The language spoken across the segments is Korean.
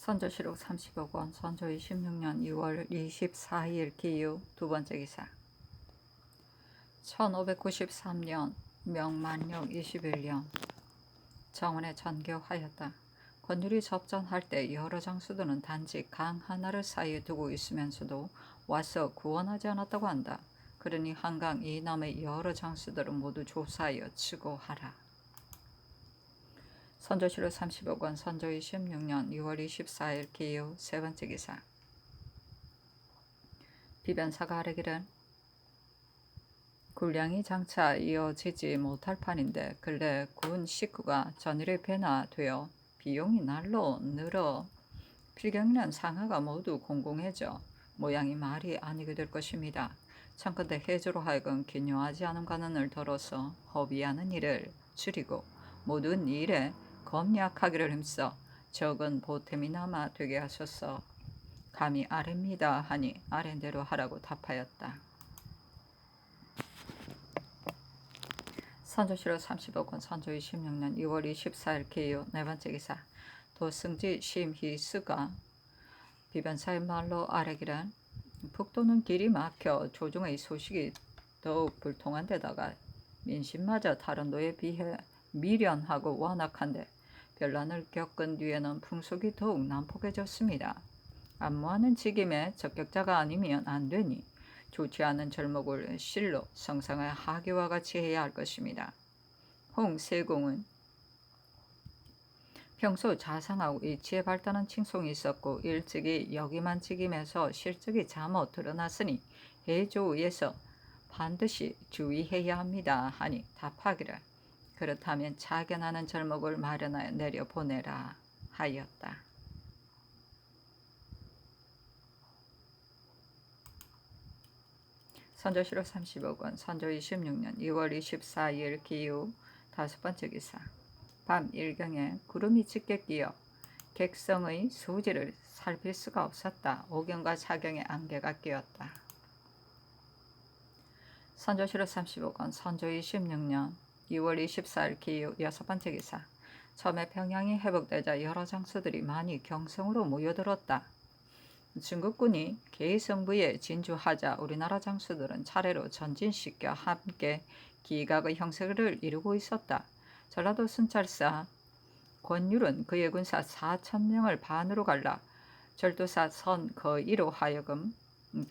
선조실록 30억 원, 선조 26년 2월 24일 기유 두 번째 기사. 1593년 명만력 21년 정원에 전교하였다. 권율이 접전할 때 여러 장수들은 단지 강 하나를 사이에 두고 있으면서도 와서 구원하지 않았다고 한다. 그러니 한강 이남의 여러 장수들은 모두 조사하여 치고하라. 선조실록 30억 원, 선조 26년 2월 24일 기유 세 번째 기사. 비변사가 아뢰기를 군량이 장차 이어지지 못할 판인데 근래 군 식구가 전일의 배나 되어 비용이 날로 늘어 필경이는 상하가 모두 공공해져 모양이 말이 아니게 될 것입니다. 청컨대 해조로 하여금 기묘하지 않은 관원을 덜어서 허비하는 일을 줄이고 모든 일에 검약하기를 힘써 적은 보탬이 남아 되게 하셔서 감히 아뢰입니다 하니 아랜대로 하라고 답하였다. 선조실록 30억 원, 선조 26년 2월 24일 기유 네 번째 기사. 도승지 심희스가 비변사의 말로 아뢰기란 북도는 길이 막혀 조정의 소식이 더욱 불통한 데다가 민심마저 다른 도에 비해 미련하고 완악한데 변란을 겪은 뒤에는 풍속이 더욱 난폭해졌습니다. 안무하는 직임에 적격자가 아니면 안 되니 좋지 않은 절목을 실로 성상의 하교와 같이 해야 할 것입니다. 홍세공은 평소 자상하고 이치에 발달한 칭송이 있었고 일찍이 여기만 직임에서 실적이 잘못 드러났으니 해조에서 반드시 주의해야 합니다 하니 답하기를 그렇다면 자견하는 절목을 마련하여 내려보내라 하였다. 선조실록 30억 원, 선조 26년 2월 24일 기유 다섯 번째 기사. 밤 일경에 구름이 짙게 끼어 객성의 수지를 살필 수가 없었다. 오경과 사경에 안개가 끼었다. 선조실록 30억 원, 선조 26년 2월 24일 기유 여섯 번째 기사. 처음에 평양이 회복되자 여러 장수들이 많이 경성으로 모여들었다. 중국군이 개성부에 진주하자 우리나라 장수들은 차례로 전진시켜 함께 기각의 형세를 이루고 있었다. 전라도 순찰사 권율은 그의 군사 4,000명을 반으로 갈라 절도사 선거이로 하여금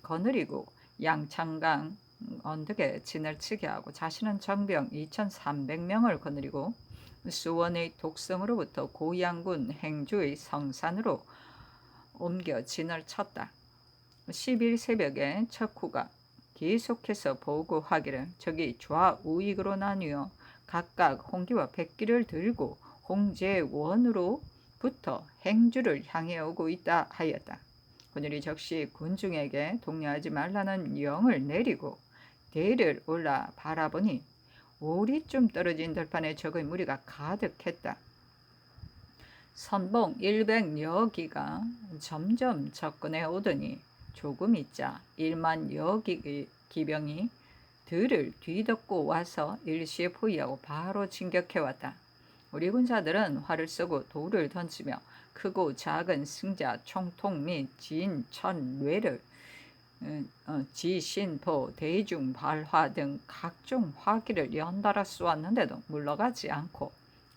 거느리고 양창강 언덕에 진을 치게 하고 자신은 정병 2,300명을 거느리고 수원의 독성으로부터 고양군 행주의 성산으로 옮겨 진을 쳤다. 10일 새벽에 척후가 계속해서 보고하기를 적이 좌우익으로 나뉘어 각각 홍기와 백기를 들고 홍제원으로부터 행주를 향해 오고 있다 하였다. 권율이 적시 군중에게 동요하지 말라는 영을 내리고 대를 올라 바라보니 오리쯤 떨어진 들판에 적의 무리가 가득했다. 선봉 100여 기가 점점 접근해 오더니 조금 있자 1만여 기병이 들을 뒤덮고 와서 일시에 포위하고 바로 진격해왔다. 우리 군사들은 활을 쏘고 돌을 던지며 크고 작은 승자, 총통 및 진천뇌를 지신포, 대중, 발화 등 각종 화기를 연달아 쏘았는데도 물러가지 않고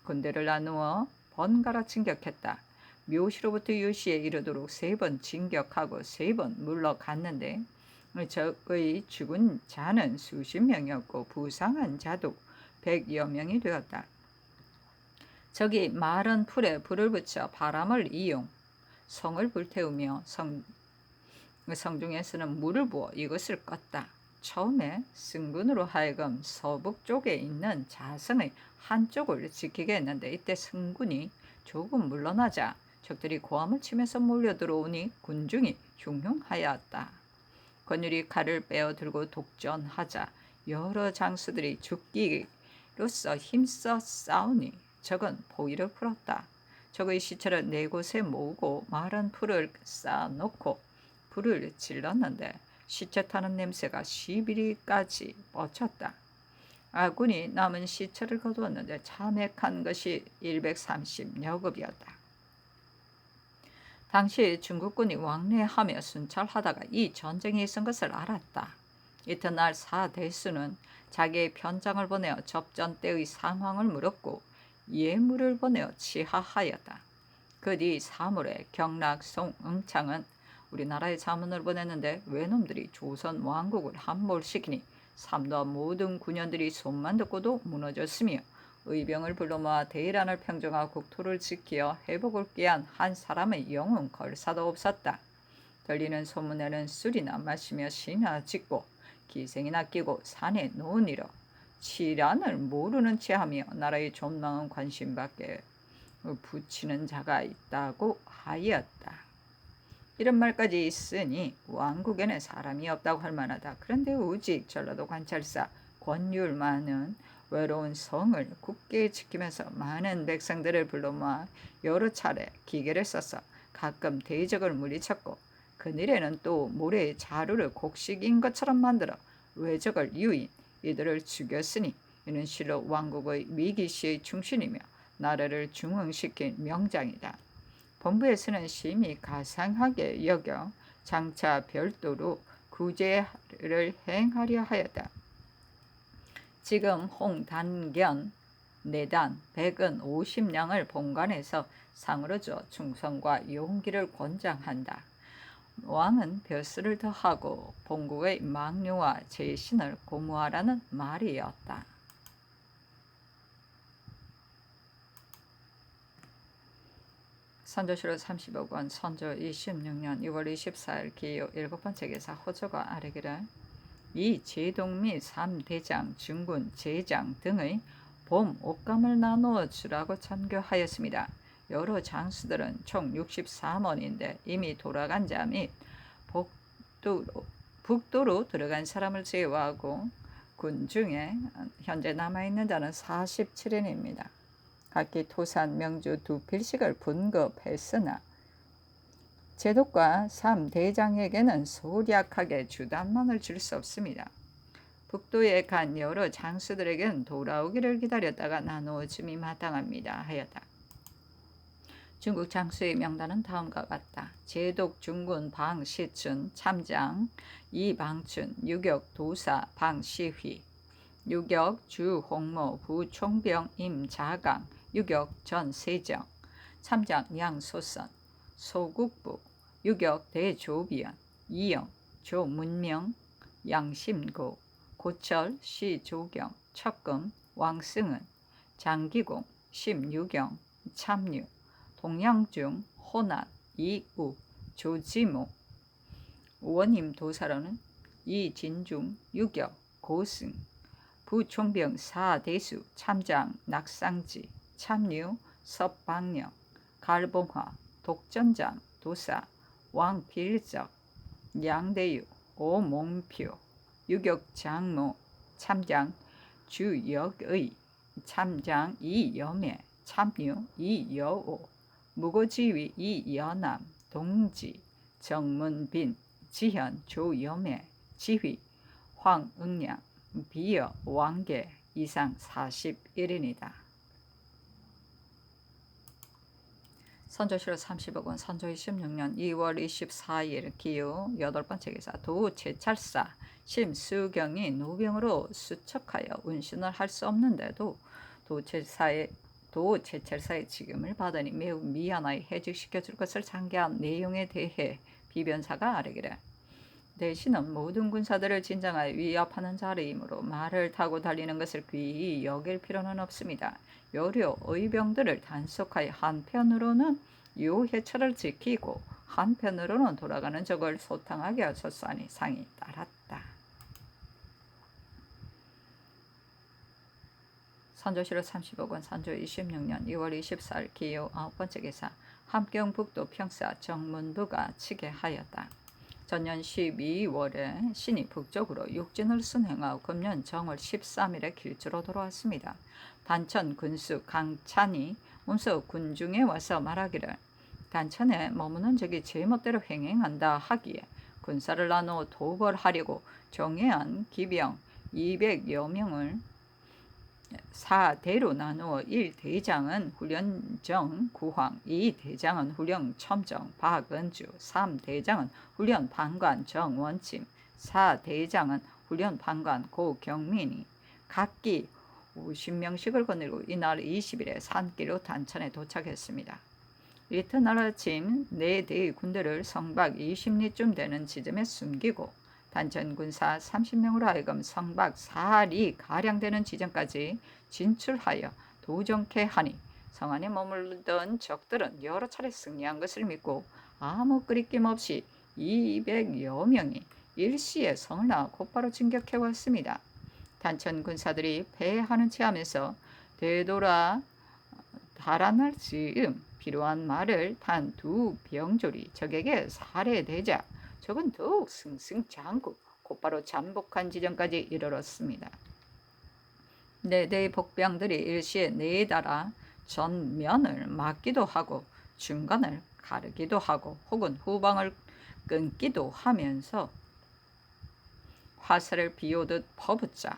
군대를 나누어 번갈아 진격했다. 묘시로부터 유시에 이르도록 3번 진격하고 3번 물러갔는데 적의 죽은 자는 수십 명이었고 부상한 자도 100여 명이 되었다. 적이 마른 풀에 불을 붙여 바람을 이용 성을 불태우며 성중에서는 물을 부어 이것을 껐다. 처음에 승군으로 하여금 서북쪽에 있는 자성의 한쪽을 지키게 했는데 이때 승군이 조금 물러나자 적들이 고함을 치면서 몰려들어오니 군중이 흉흉하였다. 권율이 칼을 빼어 들고 독전하자 여러 장수들이 죽기로써 힘써 싸우니 적은 포위를 풀었다. 적의 시체를 4곳에 모으고 마른 풀을 쌓아놓고 불을 질렀는데 시체 타는 냄새가 11일까지 뻗쳤다. 아군이 남은 시체를 거두었는데 참액한 것이 130여 급이었다. 당시 중국군이 왕래하며 순찰하다가 이 전쟁이 있은 것을 알았다. 이튿날 사대수는 자기의 편장을 보내어 접전 때의 상황을 물었고 예물을 보내어 치하하였다. 그 뒤 사물에 경락 송응창은 우리나라에 자문을 보냈는데 외놈들이 조선 왕국을 함몰시키니 삼도한 모든 군현들이 손만 듣고도 무너졌으며 의병을 불러 모아 대란을 평정하고 국토를 지키어 회복을 꾀한 한 사람의 영웅 걸사도 없었다. 들리는 소문에는 술이나 마시며 시나 짓고 기생이나 끼고 산에 노니러 치란을 모르는 체하며 나라의 존망은 관심밖에 붙이는 자가 있다고 하였다. 이런 말까지 있으니 왕국에는 사람이 없다고 할 만하다. 그런데 오직 전라도 관찰사 권율만은 외로운 성을 굳게 지키면서 많은 백성들을 불러 모아 여러 차례 기계를 써서 가끔 대적을 물리쳤고 그늘에는 또 모래의 자루를 곡식인 것처럼 만들어 외적을 유인 이들을 죽였으니 이는 실로 왕국의 위기시의 충신이며 나라를 중흥시킨 명장이다. 본부에서는 심히 가상하게 여겨 장차 별도로 구제를 행하려 하였다. 지금 홍단견 내단 150냥을 본관에서 상으로 줘 충성과 용기를 권장한다. 왕은 벼슬을 더하고 본국의 망류와 재신을 고무하라는 말이었다. 선조실록 30억 원, 선조 26년 6월 24일 기요 7번째 기사 호조가 아뢰기를 이 제동 및 3대장, 중군, 제장 등의 봄 옷감을 나누어 주라고 전교하였습니다. 여러 장수들은 총 64원인데 이미 돌아간 자 및 북도로 들어간 사람을 제외하고 군 중에 현재 남아있는 자는 47인입니다. 각기 토산, 명주 2필씩을 분급했으나 제독과 3대장에게는 소략하게 주단만을 줄 수 없습니다. 북도에 간 여러 장수들에게는 돌아오기를 기다렸다가 나누어줌이 마땅합니다 하였다. 중국 장수의 명단은 다음과 같다. 제독 중군 방시춘 참장 이방춘 유격 도사 방시휘 유격 주홍모 부총병 임자강 유격 전세정 참장 양소선 소국부 유격 대조비연 이영 조문명 양심고 고철 시조경 척금 왕승은 장기공 심유경 참류 동양중 호난 이우 조지모 원임 도사로는 이진중 유격 고승 부총병 사대수 참장 낙상지 참류 섭방령 갈봉화 독전장 도사 왕필적 양대유 오몽표 유격장모 참장 주역의 참장 이여매 참류 이여오 무고지휘 이여남 동지 정문빈 지현 조여매 지휘 황응량 비여 왕계 이상 41인이다. 선조실록 30억 원, 선조 26년 2월 24일 기요 8번째 기사 도제찰사 심수경이 노병으로 수척하여 운신을 할 수 없는데도 도제찰사의 지금을 받으니 매우 미안하여 해직시켜 줄 것을 장계한 내용에 대해 비변사가 아뢰기를 대신은 모든 군사들을 진정하여 위협하는 자리이므로 말을 타고 달리는 것을 귀히 여길 필요는 없습니다. 여료 의병들을 단속하여 한편으로는 요해처를 지키고 한편으로는 돌아가는 적을 소탕하게 하소서하니 상이 따랐다. 선조실록 30억 원, 선조 26년 2월 24일 기요 9번째 기사 함경북도 평사 정문부가 치게하였다. 전년 12월에 신이 북쪽으로 육진을 순행하고 금년 정월 13일에 길주로 돌아왔습니다. 단천 군수 강찬이 문서 군중에 와서 말하기를 단천에 머무는 적이 제멋대로 횡행한다 하기에 군사를 나누어 도벌하려고 정예한 기병 200여 명을 4대로 나누어 1대장은 훈련정 구황, 2대장은 훈련 첨정 박은주, 3대장은 훈련 방관 정원침, 4대장은 훈련 방관 고경민이 각기 50명씩을 거느리고 이날 20일에 산길로 단천에 도착했습니다. 이튿날 아침 4대의 군대를 성박 20리쯤 되는 지점에 숨기고 단천 군사 30명으로 하여금 성박 4리 가량 되는 지점까지 진출하여 도정케 하니 성 안에 머물던 적들은 여러 차례 승리한 것을 믿고 아무 끄리낌 없이 200여 명이 일시에 성을 나와 곧바로 진격해 왔습니다. 단천 군사들이 패하는 체 하면서 되돌아 달아날 즈음 필요한 말을 단 2병졸이 적에게 살해되자 적은 더욱 승승장구 곧바로 잠복한 지점까지 이르렀습니다. 4대의 복병들이 일시에 내달아 전면을 막기도 하고 중간을 가르기도 하고 혹은 후방을 끊기도 하면서 화살을 비오듯 퍼붓자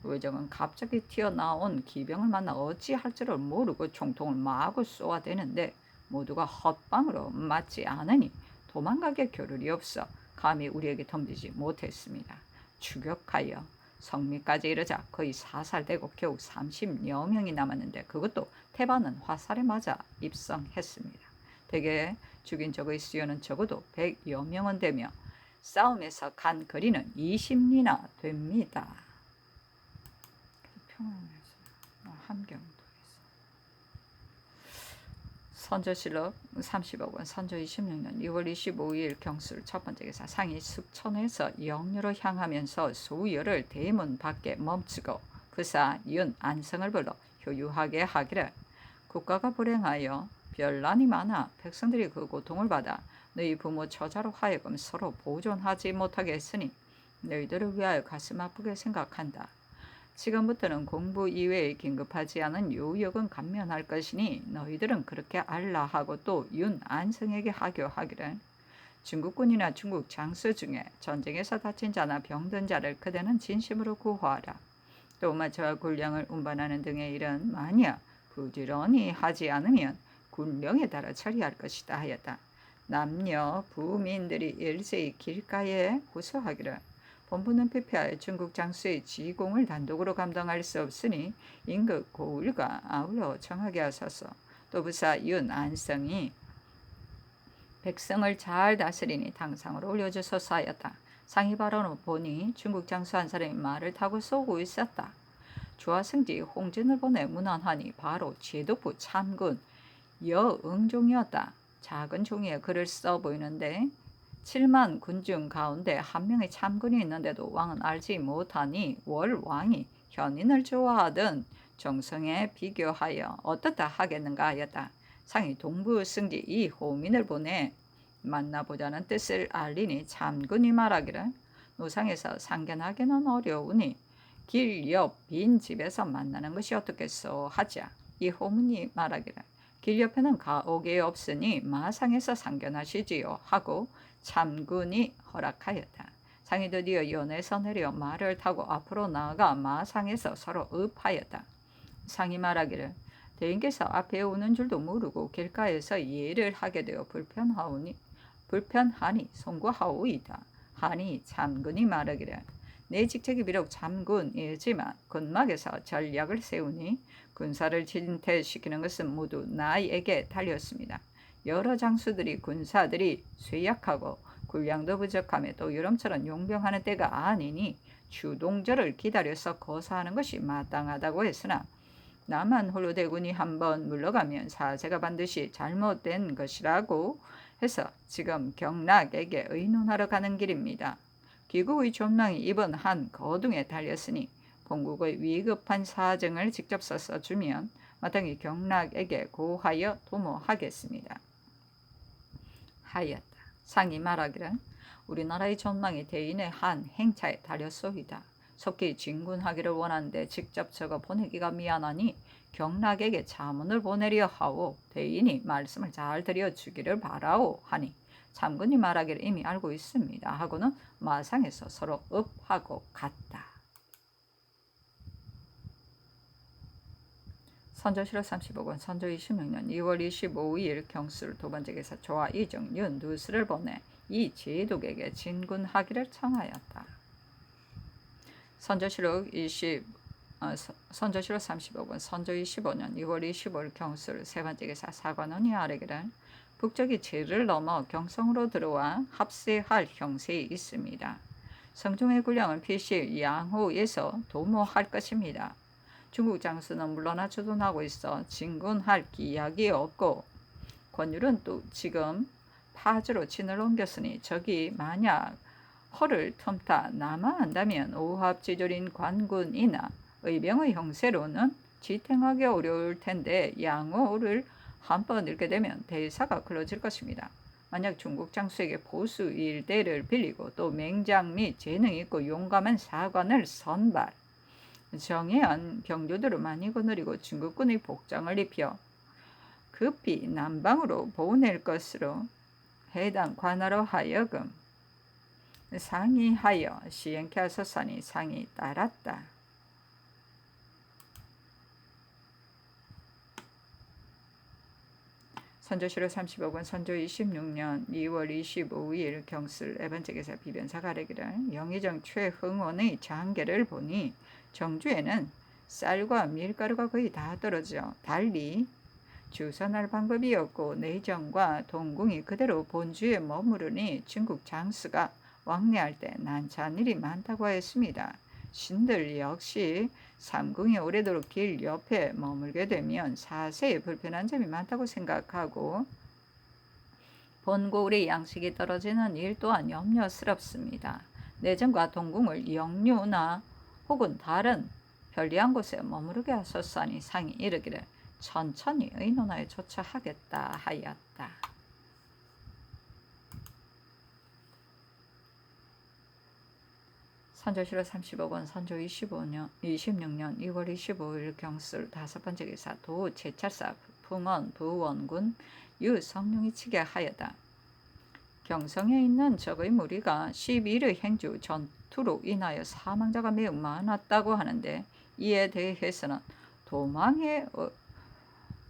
외정은 갑자기 튀어나온 기병을 만나 어찌할 줄을 모르고 총통을 마구 쏘아대는데 모두가 헛방으로 맞지 않으니 도망가게 겨를이 없어 감히 우리에게 덤비지 못했습니다. 추격하여 성미까지 이르자 거의 사살되고 겨우 30여 명이 남았는데 그것도 태반은 화살에 맞아 입성했습니다. 대개 죽인 적의 수요는 적어도 100여 명은 되며 싸움에서 간 거리는 20리나 됩니다. 함경도에서 선조실록 30억 원 선조 26년 2월 25일 경술 첫 번째 기사 상이 숙천에서 영유로 향하면서 수열을 대문 밖에 멈추고 그사 윤 안성을 불러 효유하게 하기를 국가가 불행하여 별난이 많아 백성들이 그 고통을 받아 너희 부모 처자로 하여금 서로 보존하지 못하게 했으니 너희들을 위하여 가슴 아프게 생각한다. 지금부터는 공부 이외에 긴급하지 않은 요역은 감면할 것이니 너희들은 그렇게 알라 하고 또 윤 안성에게 하교하기를 중국군이나 중국 장수 중에 전쟁에서 다친 자나 병든 자를 그대는 진심으로 구하라. 또 마차와 군량을 운반하는 등의 일은 만약 부지런히 하지 않으면 군령에 따라 처리할 것이다 하였다. 남녀 부민들이 일제히 길가에 호소하기를 본부는 피폐하여 중국 장수의 지공을 단독으로 감당할 수 없으니 임금 고을과 아울러 정하게 하소서. 또 부사 윤 안성이 백성을 잘 다스리니 당상으로 올려주소서 하였다. 상이 바로 보니 중국 장수 한 사람이 말을 타고 쏘고 있었다. 주하승지 홍진을 보내 문안하니 바로 제독부 참군 여응종이었다. 작은 종이에 글을 써 보이는데 7만 군중 가운데 한 명의 참군이 있는데도 왕은 알지 못하니 월왕이 현인을 좋아하던 정성에 비교하여 어떻다 하겠는가 하였다. 상이 동부 승지 이 호민을 보내 만나보자는 뜻을 알리니 참군이 말하기를 노상에서 상견하기는 어려우니 길 옆 빈 집에서 만나는 것이 어떻겠소 하자 이 호민이 말하기를 길 옆에는 가옥이 없으니 마상에서 상견하시지요 하고 참군이 허락하였다. 상이 드디어 연에서 내려 말을 타고 앞으로 나아가 마상에서 서로 읍하였다. 상이 말하기를 대인께서 앞에 오는 줄도 모르고 길가에서 예를 하게 되어 불편하니 송구하오이다. 하니 참군이 말하기를 내 직책이 비록 참군이지만 근막에서 전략을 세우니 군사를 진퇴시키는 것은 모두 나에게 달렸습니다. 여러 장수들이 군사들이 쇠약하고 군량도 부족하며 또 여름처럼 용병하는 때가 아니니 추동절을 기다려서 거사하는 것이 마땅하다고 했으나 나만 홀로 대군이 한번 물러가면 사세가 반드시 잘못된 것이라고 해서 지금 경락에게 의논하러 가는 길입니다. 귀국의 존망이 이번 한 거둥에 달렸으니 본국의 위급한 사정을 직접 써서 주면 마땅히 경락에게 고하여 도모하겠습니다. 하였다. 상이 말하기를 우리나라의 전망이 대인의 한 행차에 달렸소이다. 속히 진군하기를 원하는데 직접 적어 보내기가 미안하니 경락에게 자문을 보내려 하오. 대인이 말씀을 잘 들여주기를 바라오 하니 참군이 말하기를 이미 알고 있습니다 하고는 마상에서 서로 읍하고 갔다. 선조실록 35권 선조 26년 2월 25일 경술 두 번째 기사 조와 이중 윤 누수를 보내 이 제독에게 진군하기를 청하였다. 선조실록 35권 선조 25년 2월 25일 경술 세 번째 기사 사관원이 아뢰기를 북적이 제를 넘어 경성으로 들어와 합세할 형세에 있습니다. 성종의 군량은 필시 양호에서 도모할 것입니다. 중국 장수는 물러나 주둔하고 있어 진군할 기약이 없고 권율은 또 지금 파주로 진을 옮겼으니 적이 만약 허를 틈타 남하한다면 오합지졸인 관군이나 의병의 형세로는 지탱하기 어려울 텐데 양호를 한번 잃게 되면 대사가 클러질 것입니다. 만약 중국 장수에게 보수 일대를 빌리고 또 맹장 및 재능 있고 용감한 사관을 선발 정예한 병조들을 많이 거느리고 중국군의 복장을 입혀 급히 남방으로 보낼 것으로 해당 관하로 하여금 상의하여 시행케 하소서니 상이 따랐다. 선조실록 35권 선조 26년 2월 25일 경술 네 번째 기사 비변사가 아뢰기를 영의정 최흥원의 장계를 보니 정주에는 쌀과 밀가루가 거의 다 떨어져 달리 주선할 방법이 없고 내정과 동궁이 그대로 본주에 머무르니 중국 장수가 왕래할 때 난처한 일이 많다고 했습니다. 신들 역시 삼궁이 오래도록 길 옆에 머물게 되면 사세에 불편한 점이 많다고 생각하고 본고울의 양식이 떨어지는 일 또한 염려스럽습니다. 내정과 동궁을 영유나 혹은 다른 편리한 곳에 머무르게 하소서니 상이 이르기를 천천히 의논하여 조처하겠다 하였다. 선조실록 35권 선조 26년 2월 25일 경술 다섯 번째 기사 도 제찰사 풍원 부원군 유성룡이 치게 하여다. 경성에 있는 적의 무리가 12일의 행주 전투로 인하여 사망자가 매우 많았다고 하는데 이에 대해서는 도망해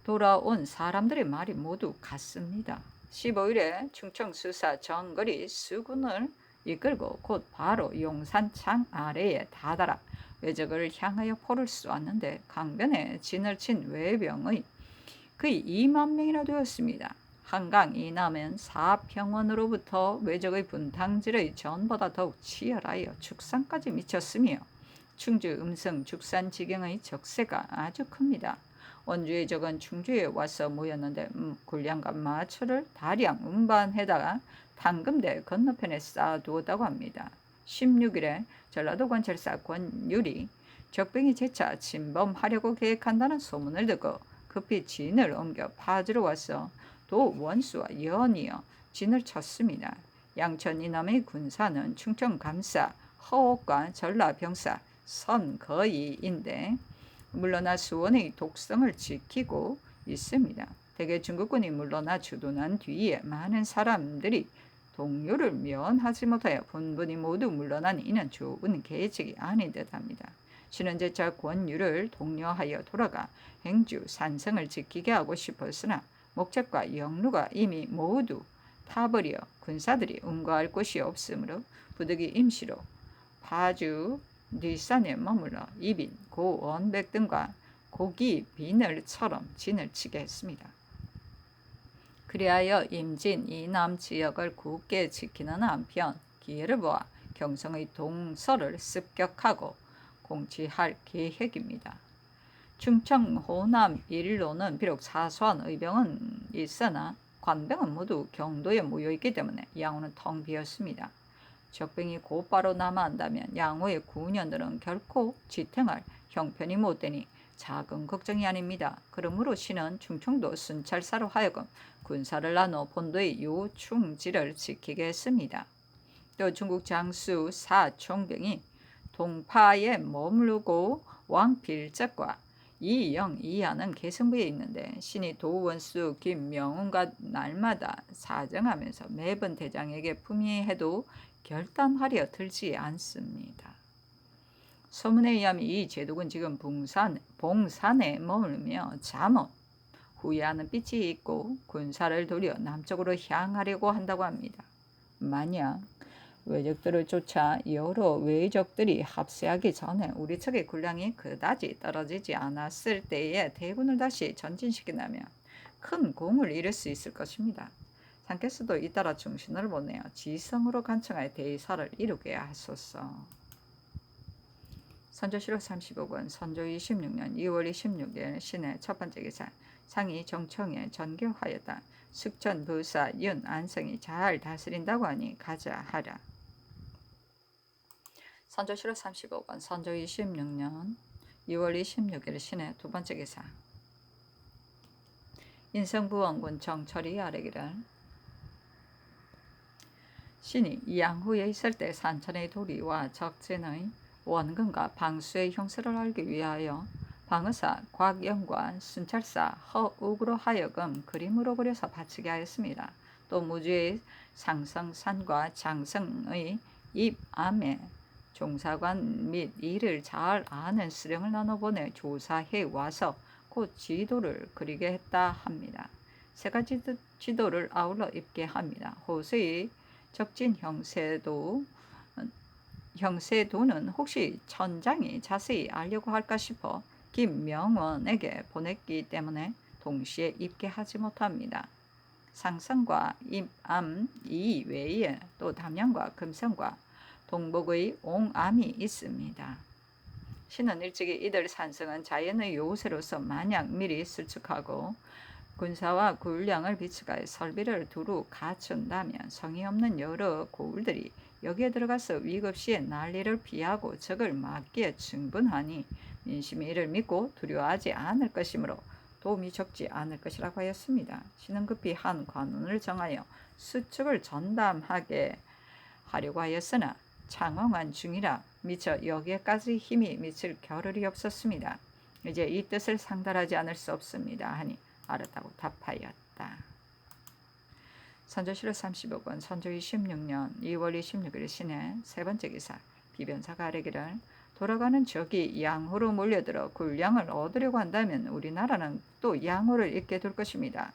돌아온 사람들의 말이 모두 같습니다. 15일에 충청수사 정거리 수군을 이끌고 곧 바로 용산창 아래에 다다라 외적을 향하여 포를 쏘았는데 강변에 진을 친 외병의 거의 2만 명이나 되었습니다. 한강 이남은 사평원으로부터 외적의 분탕질의 전보다 더욱 치열하여 축산까지 미쳤으며 충주 음성 죽산 지경의 적세가 아주 큽니다. 원주의 적은 충주에 와서 모였는데 군량과 마초를 다량 운반해다가 당금대 건너편에 쌓아두었다고 합니다. 16일에 전라도 관찰사 권율이 적병이 재차 침범하려고 계획한다는 소문을 듣고 급히 진을 옮겨 파주로 와서 도 원수와 연이어 진을 쳤습니다. 양천 이남의 군사는 충청 감사 허옥과 전라병사 선거이인데 물러나 수원의 독성을 지키고 있습니다. 대개 중국군이 물러나 주둔한 뒤에 많은 사람들이 동료를 면하지 못하여 분분히 모두 물러난 이는 좋은 계책이 아닌 듯합니다. 신은 재차 권유를 독려하여 돌아가 행주 산성을 지키게 하고 싶었으나 목적과 영루가 이미 모두 타버려 군사들이 응거할 곳이 없으므로 부득이 임시로 파주 뒷산에 머물러 이빈, 고원백 등과 고기 비늘처럼 진을 치게 했습니다. 그리하여 임진 이남 지역을 굳게 지키는 한편 기회를 보아 경성의 동서를 습격하고 공치할 계획입니다. 충청 호남 일로는 비록 사소한 의병은 있으나 관병은 모두 경도에 모여있기 때문에 양호는 텅 비었습니다. 적병이 곧바로 남하한다면 양호의 군연들은 결코 지탱할 형편이 못 되니 작은 걱정이 아닙니다. 그러므로 신은 충청도 순찰사로 하여금 군사를 나눠 본도의 요충지를 지키게 했습니다. 또 중국 장수 사총병이 동파에 머무르고 왕필적과 이영, 이하는 개성부에 있는데 신이 도원수 김명훈과 날마다 사정하면서 매번 대장에게 품위해도 결단하려 들지 않습니다. 소문에 의하면 이 제독은 지금 봉산에 머물며 잠옷 후회하는 빛이 있고 군사를 돌려 남쪽으로 향하려고 한다고 합니다. 만약 외적들을 쫓아 여러 외적들이 합세하기 전에 우리 측의 군량이 그다지 떨어지지 않았을 때에 대군을 다시 전진시킨다면 큰 공을 이룰 수 있을 것입니다. 상께서도 잇따라 중신을 보내어 지성으로 간청하여 대의사를 이루게 하소서. 선조실록 35권 선조 26년 2월 26일 신의 첫 번째 기사 상이 정청에 전교하였다. 숙천 부사 윤 안성이 잘 다스린다고 하니 가자 하라. 선조실록 35권 선조 26년 2월 26일 신의 두 번째 기사 인성부원군 정철이 아뢰기를 신이 양후에 있을 때 산천의 도리와 적진의 원근과 방수의 형세를 알기 위하여 방의사 곽영관, 순찰사 허욱으로 하여금 그림으로 그려서 바치게 하였습니다. 또 무주의 상성산과 장성의 입암에 종사관 및 이를 잘 아는 수령을 나눠보내 조사해 와서 곧 지도를 그리게 했다 합니다. 세 가지 지도를 아울러 입게 합니다. 호수의 적진 형세도는 혹시 천장이 자세히 알려고 할까 싶어 김명원에게 보냈기 때문에 동시에 입게 하지 못합니다. 상성과 입암 이외에 또 담양과 금성과 동북의 옹암이 있습니다. 신은 일찍이 이들 산성은 자연의 요새로서 마냥 미리 수축하고 군사와 군량을 비축하여 설비를 두루 갖춘다면 성의 없는 여러 고울들이 여기에 들어가서 위급시에 난리를 피하고 적을 막기에 충분하니 민심이 이를 믿고 두려워하지 않을 것이므로 도움이 적지 않을 것이라고 하였습니다. 신은 급히 한 관원을 정하여 수축을 전담하게 하려고 하였으나 창엉한 중이라 미처 여기에까지 힘이 미칠 겨를이 없었습니다. 이제 이 뜻을 상달하지 않을 수 없습니다 하니 알았다고 답하였다. 선조실록 35권 선조 26년 2월 26일 신의 세 번째 기사 비변사가 아뢰기를 돌아가는 적이 양호로 몰려들어 군량을 얻으려고 한다면 우리나라는 또 양호를 잃게 될 것입니다.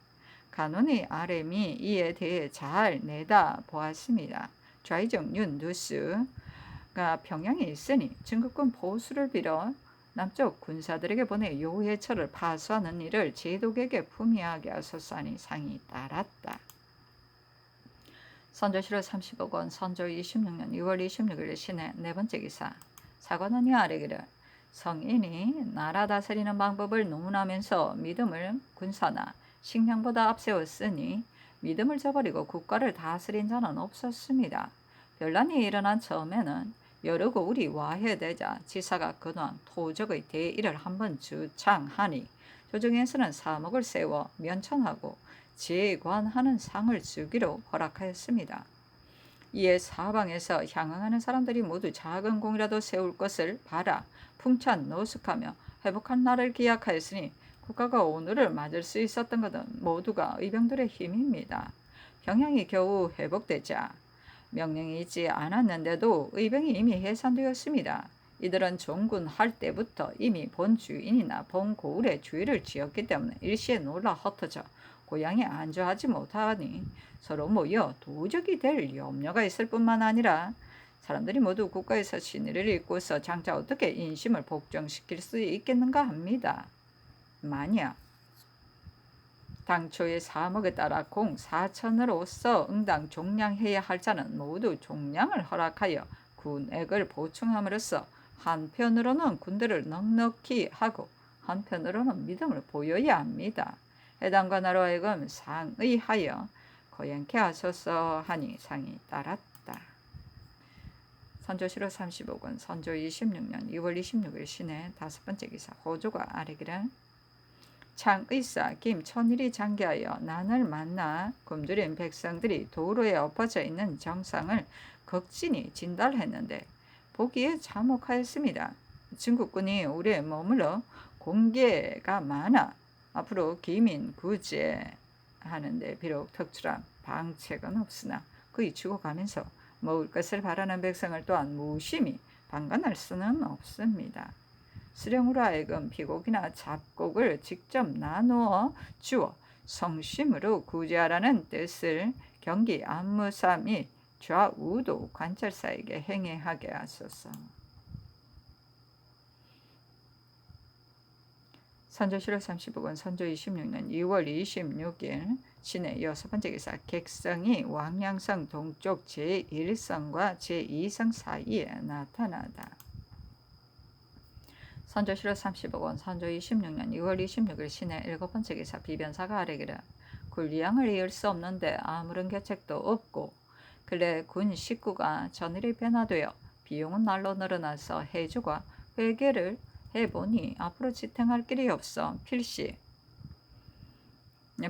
간원의 아뢰미 이에 대해 잘 내다 보았습니다. 좌이정 윤두스가 평양에 있으니 중국군 보수를 빌어 남쪽 군사들에게 보내 요해처를 파수하는 일을 제독에게 품위하게 하소서 하니 상이 따랐다. 선조실록 35권 선조 26년 2월 26일 신의 네 번째 기사 사관원이 아뢰기를 성인이 나라 다스리는 방법을 논하면서 믿음을 군사나 식량보다 앞세웠으니 믿음을 저버리고 국가를 다스린 자는 없었습니다. 변란이 일어난 처음에는 여러 고울이 와해되자 지사가 근황 토적의 대의를 한번 주창하니 조정에서는 사목을 세워 면천하고 재관하는 상을 주기로 허락하였습니다. 이에 사방에서 향응하는 사람들이 모두 작은 공이라도 세울 것을 바라 풍찬 노숙하며 회복한 날을 기약하였으니 국가가 오늘을 맞을 수 있었던 것은 모두가 의병들의 힘입니다. 평양이 겨우 회복되자 명령이 있지 않았는데도 의병이 이미 해산되었습니다. 이들은 종군할 때부터 이미 본 주인이나 본 고을의 주의를 지었기 때문에 일시에 놀라 흩어져 고향에 안주하지 못하니 서로 모여 도적이 될 염려가 있을 뿐만 아니라 사람들이 모두 국가에서 신의를 잊고서 장차 어떻게 인심을 복종시킬 수 있겠는가 합니다. 만약 당초의 사목에 따라 공 4천으로서 응당 종량해야 할 자는 모두 종량을 허락하여 군액을 보충함으로써 한편으로는 군대를 넉넉히 하고 한편으로는 믿음을 보여야 합니다. 해당 관하로 하여금 상의하여 거행케 하소서 하니 상이 따랐다. 선조실록 35권 선조 26년 2월 26일 신의 다섯 번째 기사 호조가 아뢰기를 창의사 김천일이 장기하여 난을 만나 굶주린 백성들이 도로에 엎어져 있는 정상을 극진히 진달했는데 보기에 참혹하였습니다. 중국군이 우리에 머물러 공개가 많아 앞으로 기민 구제하는데 비록 특출한 방책은 없으나 그이 죽어가면서 먹을 것을 바라는 백성을 또한 무심히 방관할 수는 없습니다. 수령으로 하여금 비곡이나 잡곡을 직접 나누어 주어 성심으로 구제하라는 뜻을 경기 안무사 및 좌우도 관찰사에게 행해하게 하소서. 선조실록 35권 선조 26년 2월 26일 신의 6번째 기사 객성이 왕양성 동쪽 제1성과 제2성 사이에 나타나다. 선조실록 35권 선조 26년 2월 26일 신의 7번째 기사 비변사가 아뢰기를 군리양을 이을 수 없는데 아무런 계책도 없고 근래 군 식구가 전일이 변화되어 비용은 날로 늘어나서 해주가 회계를 해보니 앞으로 지탱할 길이 없어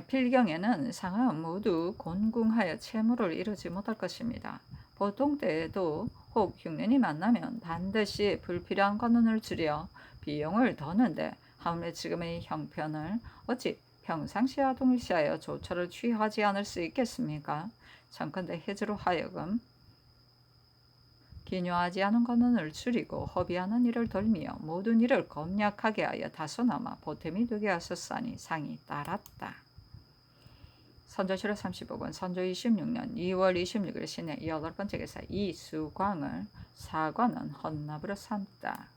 필경에는 상하은 모두 곤궁하여 채무를 이루지 못할 것입니다. 보통 때에도 혹 흉년이 만나면 반드시 불필요한 관원을 줄여 비용을 더는데 하물며 지금의 형편을 어찌 평상시와 동일시하여 조처를 취하지 않을 수 있겠습니까? 청컨대 해주로 하여금 기묘하지 않은 관원을 줄이고 허비하는 일을 덜미어 모든 일을 검약하게 하여 다소나마 보탬이 되게 하셨사니 상이 따랐다. 선조실록 35권 선조 26년 2월 26일 신의 8번째 기사 이수광을 사관은 헌납으로 삼다.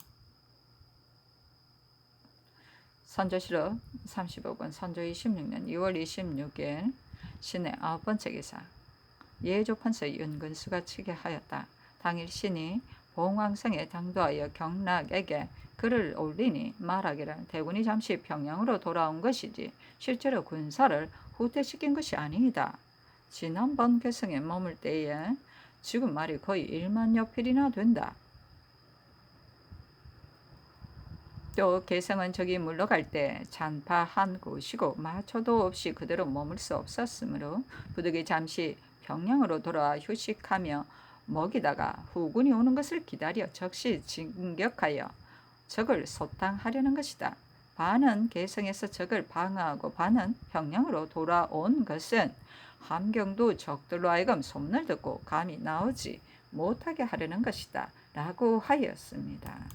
선조실록 35권 선조 26년 2월 26일 신의 9번째 기사 예조판서 윤근수가 치게 하였다. 당일 신이 봉황성에 당도하여 경락에게 글을 올리니 말하기를 대군이 잠시 평양으로 돌아온 것이지 실제로 군사를 후퇴시킨 것이 아니다. 지난번 개성에 머물 때에 지금 말이 거의 1만여 필이나 된다. 또 개성은 저기 물러갈 때 잔파한 곳이고 마초도 없이 그대로 머물 수 없었으므로 부득이 잠시 평양으로 돌아와 휴식하며 먹이다가 후군이 오는 것을 기다려 적시 진격하여 적을 소탕하려는 것이다. 반은 개성에서 적을 방어하고 반은 평양으로 돌아온 것은 함경도 적들로 하여금 소문을 듣고 감히 나오지 못하게 하려는 것이다 라고 하였습니다.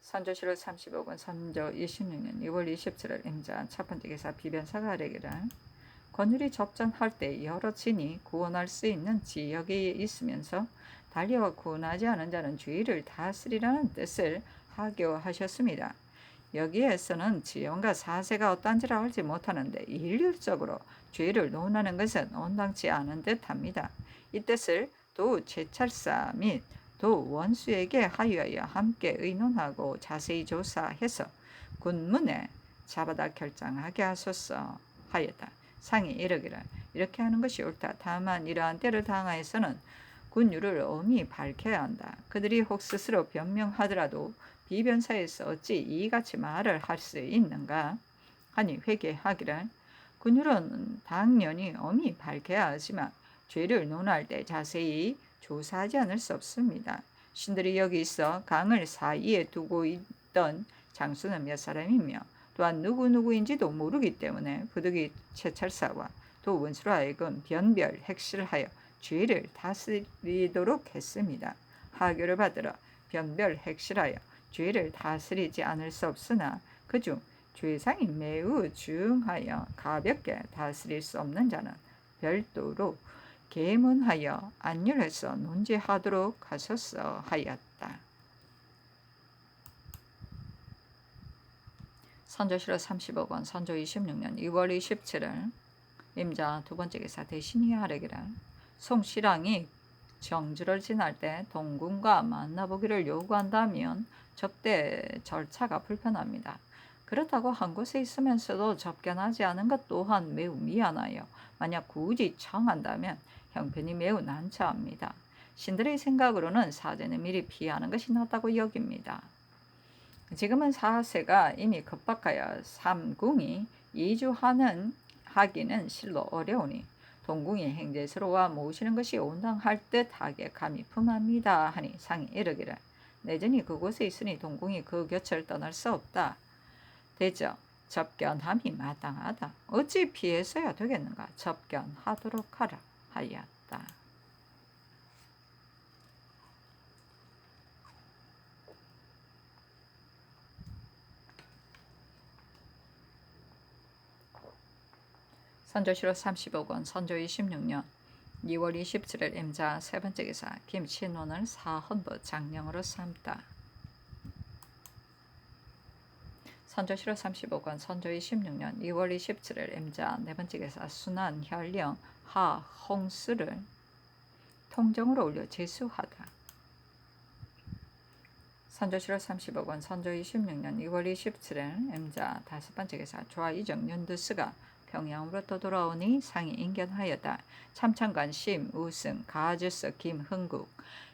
선조실록 35권 선조 26년 2월 27일 임자 첫 번째 기사 비변사가 아뢰기를 권율이 접전할 때 여러 진이 구원할 수 있는 지역에 있으면서 달려와 구원하지 않은 자는 주의를 다스리라는 뜻을 하교하셨습니다. 여기에서는 지연과 사세가 어떤지를 알지 못하는데 일률적으로 죄를 논하는 것은 온당치 않은 듯합니다. 이 뜻을 도 제찰사 및 도 원수에게 하여야 함께 의논하고 자세히 조사해서 군문에 잡아다 결정하게 하소서 하였다. 상이 이르기를 이렇게 하는 것이 옳다. 다만 이러한 때를 당하여서는 군율을 엄히 밝혀야 한다. 그들이 혹 스스로 변명하더라도 비변사에서 어찌 이같이 말을 할 수 있는가 하니 회개하기를 군율은 당연히 엄히 밝혀야 하지만 죄를 논할 때 자세히 조사하지 않을 수 없습니다. 신들이 여기 있어 강을 사이에 두고 있던 장수는 몇 사람이며 또한 누구인지도 모르기 때문에 부득이 채찰사와 또 원수로 하여금 변별 핵실하여 죄를 다스리도록 했습니다. 하교를 받들어 변별 핵실하여 죄를 다스리지 않을 수 없으나 그중 죄상이 매우 중하여 가볍게 다스릴 수 없는 자는 별도로 계문하여 안율해서 논지하도록 하소서 하였다. 선조실록 35권 선조 26년 2월 27일 임자 두 번째 기사 대신이 하려기를 송신랑이 정주를 지날 때 동군과 만나보기를 요구한다면 접대 절차가 불편합니다. 그렇다고 한 곳에 있으면서도 접견하지 않은 것 또한 매우 미안하여 만약 굳이 청한다면 형편이 매우 난처합니다. 신들의 생각으로는 사제는 미리 피하는 것이 낫다고 여깁니다. 지금은 사세가 이미 급박하여 삼궁이 하기는 실로 어려우니 동궁이 행제스러와 모시는 것이 온당할 듯하게 감히 품합니다 하니 상이 이르기를 내전이 그곳에 있으니 동궁이 그 곁을 떠날 수 없다. 대저 접견함이 마땅하다. 어찌 피해서야 되겠는가. 접견하도록 하라 하였다. 선조실록 30억 원, 선조 26년 2월 27일 임자 세 번째 기사 김신원을 사헌부 장령으로 삼다. 선조실록 30억 원, 선조 26년 2월 27일 임자 네 번째 기사 순한 현령 하홍수를 통정으로 올려 제수하다. 선조실록 30억 원, 선조 26년 2월 27일 임자 다섯 번째 기사 좌이정 윤두스가 평양으로부터 돌아오니 상이 인견하였다. 참찬관 심우승 가주스 김흥국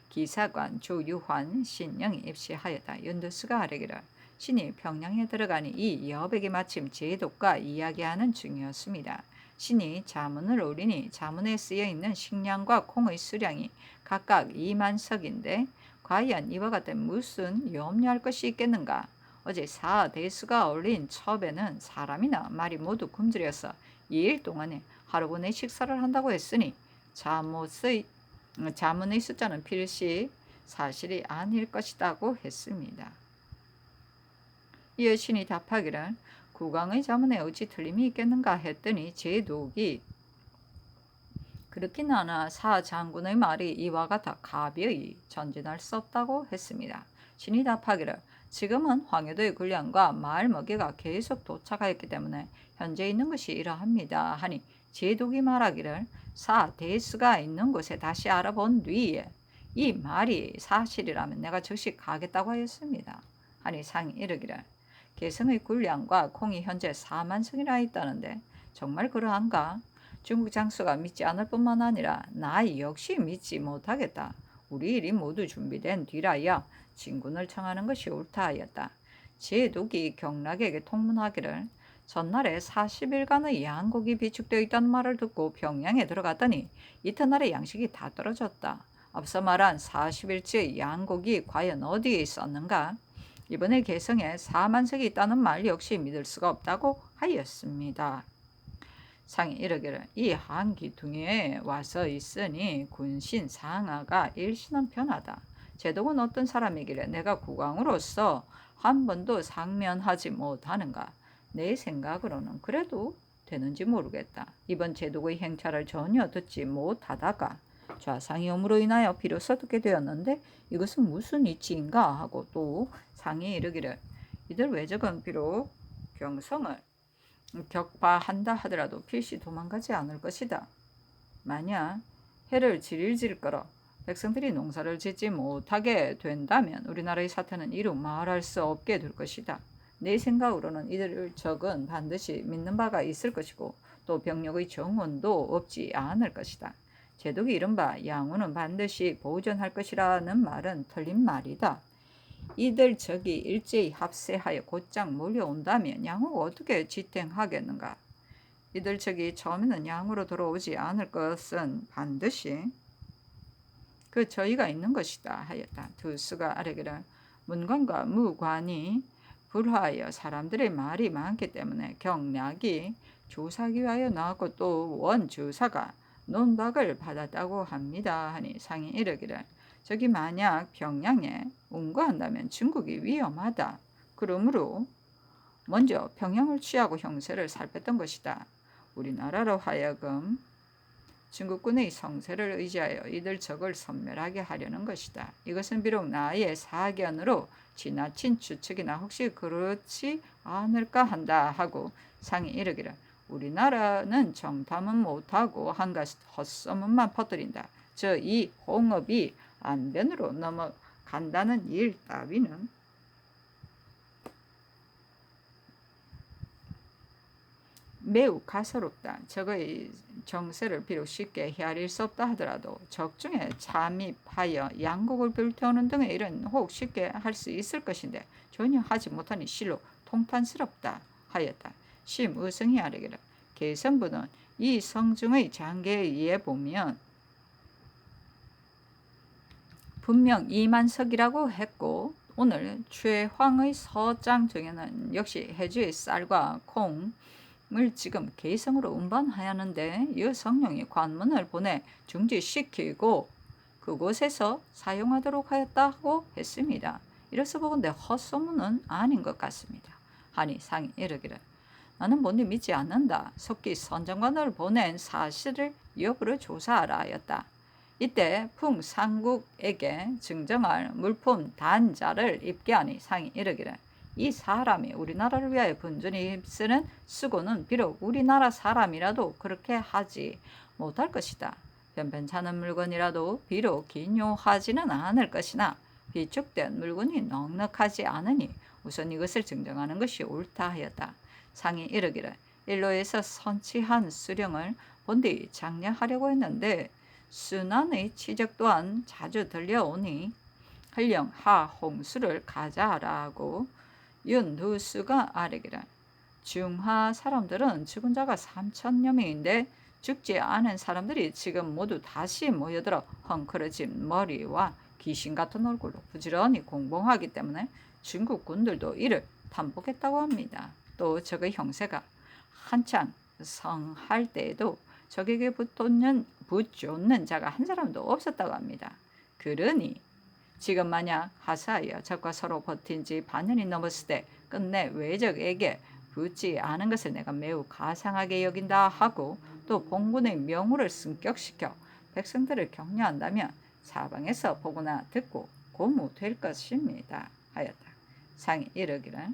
기사관 조유환 신영이 입시하였다. 윤두스가 아뢰기를 신이 평양에 들어가니 이 여백이 마침 제독과 이야기하는 중이었습니다. 신이 자문을 오리니 자문에 쓰여있는 식량과 콩의 수량이 각각 2만 석인데 과연 이와 같은 무슨 염려할 것이 있겠는가. 어제 사대수가 올린 첩에는 사람이나 말이 모두 굶주려서 2일 동안에 하루분의 식사를 한다고 했으니 자문의 숫자는 필시 사실이 아닐 것이라고 했습니다. 이어 신이 답하기를 국왕의 자문에 어찌 틀림이 있겠는가 했더니 제독이 그렇긴 하나 사 장군의 말이 이와 같아 가벼이 전진할 수 없다고 했습니다. 신이 답하기를 지금은 황해도의 군량과 마을 먹이가 계속 도착하였기 때문에 현재 있는 것이 이러합니다 하니 제독이 말하기를 사 대수가 있는 곳에 다시 알아본 뒤에 이 말이 사실이라면 내가 즉시 가겠다고 하였습니다 하니 상이 이르기를 개성의 군량과 콩이 현재 4만 석이나 있다는데 정말 그러한가? 중국 장수가 믿지 않을 뿐만 아니라 나 역시 믿지 못하겠다. 우리 일이 모두 준비된 뒤라야 진군을 청하는 것이 옳다 하였다. 제독이 경락에게 통문하기를 전날에 40일간의 양곡이 비축되어 있다는 말을 듣고 평양에 들어갔더니 이튿날에 양식이 다 떨어졌다. 앞서 말한 40일치의 양곡이 과연 어디에 있었는가? 이번에 개성에 4만석이 있다는 말 역시 믿을 수가 없다고 하였습니다. 상이 이르기를 이 한기둥에 와서 있으니 군신 상하가 일신은 편하다. 제독은 어떤 사람이길래 내가 국왕으로서 한 번도 상면하지 못하는가. 내 생각으로는 그래도 되는지 모르겠다. 이번 제독의 행차를 전혀 듣지 못하다가 좌상이 오므로 인하여 비로소 듣게 되었는데 이것은 무슨 이치인가 하고 또 상이 이르기를 이들 외적은 비록 경성을 격파한다 하더라도 필시 도망가지 않을 것이다. 만약 해를 질질 끌어 백성들이 농사를 짓지 못하게 된다면 우리나라의 사태는 이루 말할 수 없게 될 것이다. 내 생각으로는 이들 적은 반드시 믿는 바가 있을 것이고 또 병력의 정원도 없지 않을 것이다. 제독이 이른바 양후는 반드시 보존할 것이라는 말은 틀린 말이다. 이들 적이 일제히 합세하여 곧장 몰려온다면 양후가 어떻게 지탱하겠는가? 이들 적이 처음에는 양후로 들어오지 않을 것은 반드시 그 저희가 있는 것이다 하였다. 두수가 아뢰기를 문관과 무관이 불화하여 사람들의 말이 많기 때문에 경략이 조사하기 위하여 나왔고 또 원주사가 논박을 받았다고 합니다 하니 상이 이르기를 저기 만약 평양에 운거한다면 중국이 위험하다. 그러므로 먼저 평양을 취하고 형세를 살폈던 것이다. 우리나라로 하여금 중국군의 성세를 의지하여 이들 적을 섬멸하게 하려는 것이다. 이것은 비록 나의 사견으로 지나친 추측이나 혹시 그렇지 않을까 한다 하고 상이 이르기를 우리나라는 정탐은 못하고 한갓 헛소문만 퍼뜨린다. 저 이 홍업이 안변으로 넘어간다는 일 따위는 매우 가소롭다. 적의 정세를 비록 쉽게 헤아릴 수 없다 하더라도 적중에 잠입하여 양곡을 불태우는 등의 일은 혹 쉽게 할 수 있을 것인데 전혀 하지 못하니 실로 통탄스럽다 하였다. 심의성이 아뢰기를 개선부는 이 성중의 장계에 의해 보면 분명 이만석이라고 했고 오늘 최황의 서장 중에는 역시 해주의 쌀과 콩을 지금 개성으로 운반하였는데 이 성령이 관문을 보내 중지시키고 그곳에서 사용하도록 하였다고 했습니다. 이래서 보건대 헛소문은 아닌 것 같습니다. 하니 상이 이르기를 나는 본디 믿지 않는다. 속기 선정관을 보낸 사실을 여부를 조사하라 하였다. 이때 풍상국에게 증정할 물품 단자를 입게 하니 상이 이르기를 이 사람이 우리나라를 위하여 분준히 힘쓰는 수고는 비록 우리나라 사람이라도 그렇게 하지 못할 것이다. 변변찮은 물건이라도 비록 기묘하지는 않을 것이나 비축된 물건이 넉넉하지 않으니 우선 이것을 증정하는 것이 옳다 하였다. 상이 이르기를 일로에서 선치한 수령을 본디 장려하려고 했는데 순환의 치적 또한 자주 들려오니 한령 하홍수를 가자라고 윤두수가 아뢰기를 중하 사람들은 죽은 자가 3천여 명인데 죽지 않은 사람들이 지금 모두 다시 모여들어 헝클어진 머리와 귀신 같은 얼굴로 부지런히 공봉하기 때문에 중국 군들도 이를 탐복했다고 합니다. 또 적의 형세가 한창 성할 때에도 적에게 붙쫓는 자가 한 사람도 없었다고 합니다. 그러니 지금 만약 하사하여 적과 서로 버틴 지 반년이 넘었을 때 끝내 외적에게 붙지 않은 것을 내가 매우 가상하게 여긴다 하고 또 봉군의 명우를 승격시켜 백성들을 격려한다면 사방에서 보거나 듣고 고무될 것입니다 하였다. 상이 이르기를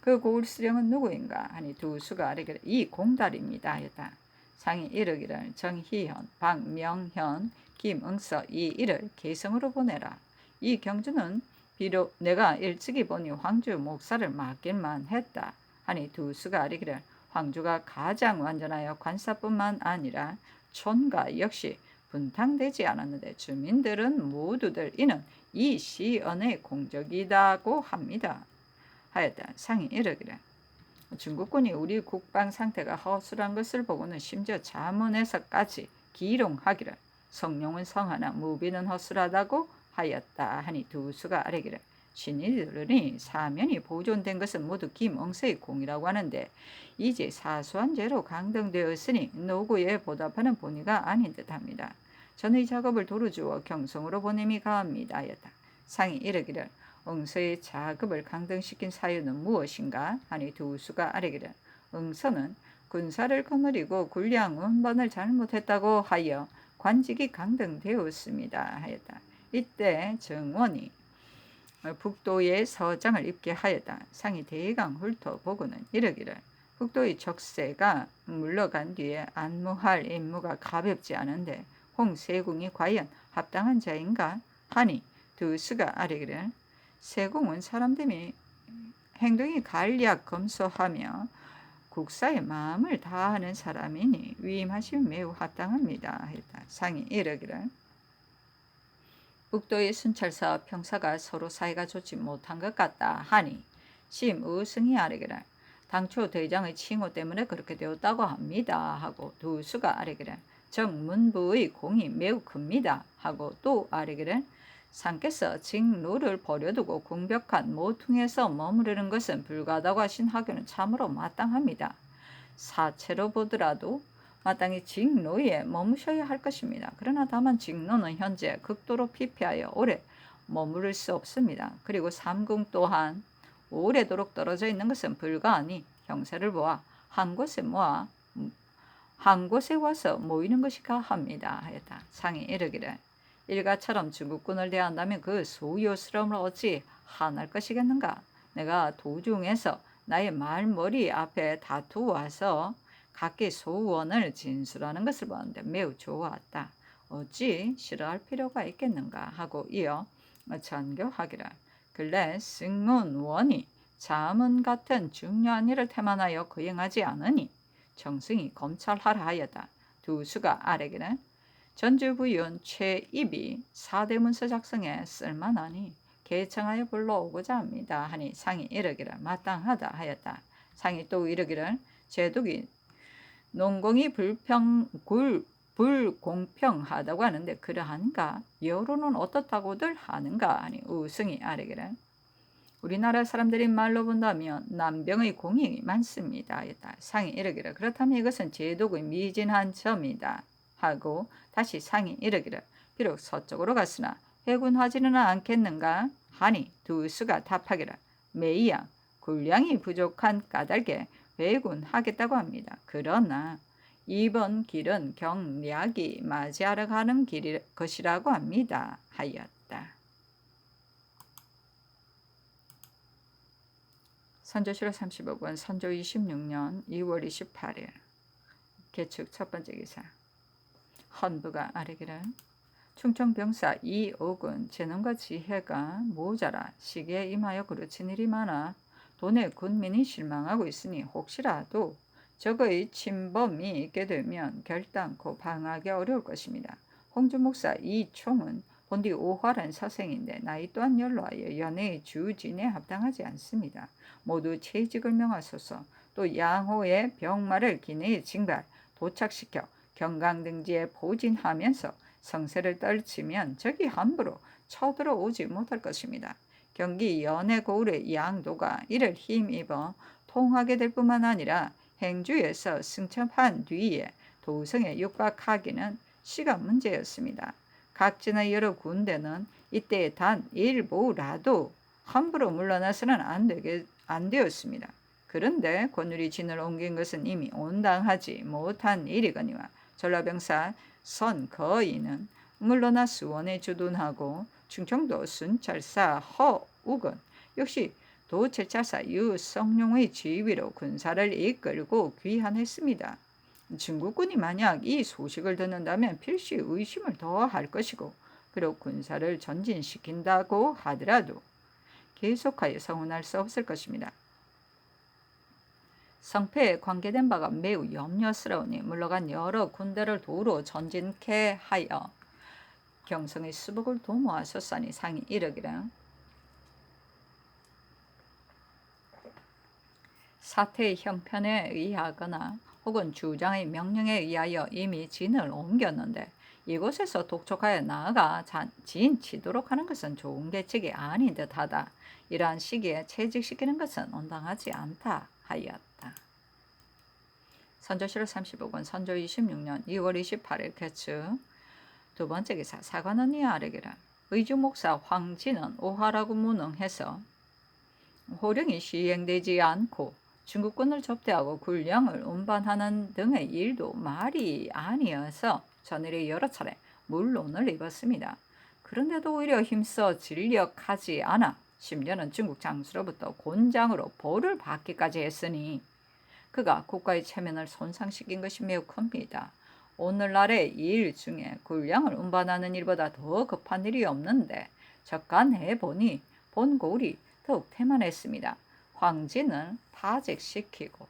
그 고울수령은 누구인가 하니 두수가 아뢰기를 이 공달입니다 하였다. 상이 이르기를 정희현, 박명현, 김응서 이 일을 계성으로 보내라. 이 경주는 비록 내가 일찍이 보니 황주 목사를 맡길만 했다 하니 두수가 아뢰기를 황주가 가장 완전하여 관사뿐만 아니라 촌가 역시 분탕되지 않았는데 주민들은 모두들 이는 이 시언의 공적이다고 합니다 하였다. 상이 이르기를 중국군이 우리 국방 상태가 허술한 것을 보고는 심지어 자문에서까지 기롱하기를 성룡은 성하나 무비는 허술하다고 하였다 하니 두수가 아뢰기를 신이 들으니 사면이 보존된 것은 모두 김응서의 공이라고 하는데 이제 사소한 죄로 강등되었으니 노고에 보답하는 본의가 아닌 듯합니다. 전의 작업을 도루주어 경성으로 보냄이 가합니다 하였다. 상이 이르기를 응서의 작업을 강등시킨 사유는 무엇인가 하니 두수가 아뢰기를 응서는 군사를 거느리고 군량 운반을 잘못했다고 하여 관직이 강등되었습니다 하였다. 이때 정원이 북도의 서장을 입게 하였다. 상이 대강 훑어보고는 이르기를 북도의 족쇄가 물러간 뒤에 안무할 임무가 가볍지 않은데 홍세궁이 과연 합당한 자인가 하니 두수가 아뢰기를 세궁은 사람됨이 행동이 간략 검소하며 국사의 마음을 다하는 사람이니 위임하시면 매우 합당합니다 했다. 상이 이르기를 북도의 순찰사와 평사가 서로 사이가 좋지 못한 것 같다 하니 심의승이 아뢰기를 당초 대장의 칭호 때문에 그렇게 되었다고 합니다 하고 두수가 아뢰기를 정문부의 공이 매우 큽니다 하고 또 아뢰기를 상께서 직노를 버려두고 공벽한 모퉁에서 머무르는 것은 불가하다고 하신 하교는 참으로 마땅합니다. 사체로 보더라도 마땅히 직노에 머무셔야 할 것입니다. 그러나 다만 직노는 현재 극도로 피폐하여 오래 머무를 수 없습니다. 그리고 삼궁 또한 오래도록 떨어져 있는 것은 불가하니 형세를 보아 한 곳에 와서 모이는 것이 가합니다 하였다. 상이 이르기를 일가처럼 중국군을 대한다면 그 소요스러움을 어찌 한할 것이겠는가. 내가 도중에서 나의 말머리 앞에 다투어서 각기 소원을 진술하는 것을 보았는데 매우 좋았다. 어찌 싫어할 필요가 있겠는가 하고 이어 전교하기를 근래 승문원이 자문 같은 중요한 일을 태만하여 거행하지 않으니 정승이 검찰하라 하였다. 두수가 아뢰기는 전주부윤 최입이 사대문서 작성에 쓸만하니 개청하여 불러오고자 합니다 하니 상이 이르기를 마땅하다 하였다. 상이 또 이르기를 제독이 농공이 불공평하다고 하는데 그러한가 여론은 어떻다고들 하는가 하니 우승이 아뢰기를 우리나라 사람들이 말로 본다면 남병의 공이 많습니다 하였다. 상이 이르기를 그렇다면 이것은 제독의 미진한 점이다 하고 다시 상이 이르기를 비록 서쪽으로 갔으나 해군하지는 않겠는가 하니 두수가 답하기를 매이양 군량이 부족한 까닭에 회군하겠다고 합니다. 그러나 이번 길은 경략이 맞이하러 가는 길일 것이라고 합니다. 하였다. 선조실록 35권 선조 26년 2월 28일 계축 첫 번째 기사. 헌부가 아뢰기를 충청병사 이옥은 재능과 지혜가 모자라 시기에 임하여 그르친 일이 많아 도내 군민이 실망하고 있으니 혹시라도 적의 침범이 있게 되면 결단코 방하기 어려울 것입니다. 홍주 목사 이총은 본디 오활한 서생인데 나이 또한 연로하여 연애의 주진에 합당하지 않습니다. 모두 채직을 명하소서. 또 양호의 병마를 기내에 징발 도착시켜 경강등지에 포진하면서 성세를 떨치면 적이 함부로 쳐들어오지 못할 것입니다. 경기 연해고을의 양도가 이를 힘입어 통하게 될 뿐만 아니라 행주에서 승천한 뒤에 도성에 육박하기는 시간 문제였습니다. 각지의 여러 군대는 이때 단 일부라도 함부로 물러나서는 안 되었습니다. 그런데 권율이 진을 옮긴 것은 이미 온당하지 못한 일이거니와 전라병사 선거인은 물러나 수원에 주둔하고 충청도 순찰사 허욱은 역시 도찰찰사 유성룡의 지휘로 군사를 이끌고 귀환했습니다. 중국군이 만약 이 소식을 듣는다면 필시 의심을 더할 것이고 그리고 군사를 전진시킨다고 하더라도 계속하여 서운할 수 없을 것입니다. 성패에 관계된 바가 매우 염려스러우니 물러간 여러 군대를 도로 전진케 하여 경성의 수복을 도모하셨사니 상이 이르기를 사태의 형편에 의하거나 혹은 주장의 명령에 의하여 이미 진을 옮겼는데 이곳에서 독촉하여 나아가 진 치도록 하는 것은 좋은 계책이 아닌 듯하다. 이러한 시기에 채직시키는 것은 온당하지 않다 하였다. 선조실록 35권 선조 26년 2월 28일 개축 두 번째 기사. 사관은 이에 아뢰기를 의주목사 황진은 오하라고 무능해서 호령이 시행되지 않고 중국군을 접대하고 군량을 운반하는 등의 일도 말이 아니어서 전일에 여러 차례 물론을 입었습니다. 그런데도 오히려 힘써 진력하지 않아 심지어는 중국 장수로부터 곤장으로 벌을 받기까지 했으니 그가 국가의 체면을 손상시킨 것이 매우 큽니다. 오늘날의 일 중에 군량을 운반하는 일보다 더 급한 일이 없는데 적간해 보니 본고을이 더욱 태만했습니다. 황진을 파직시키고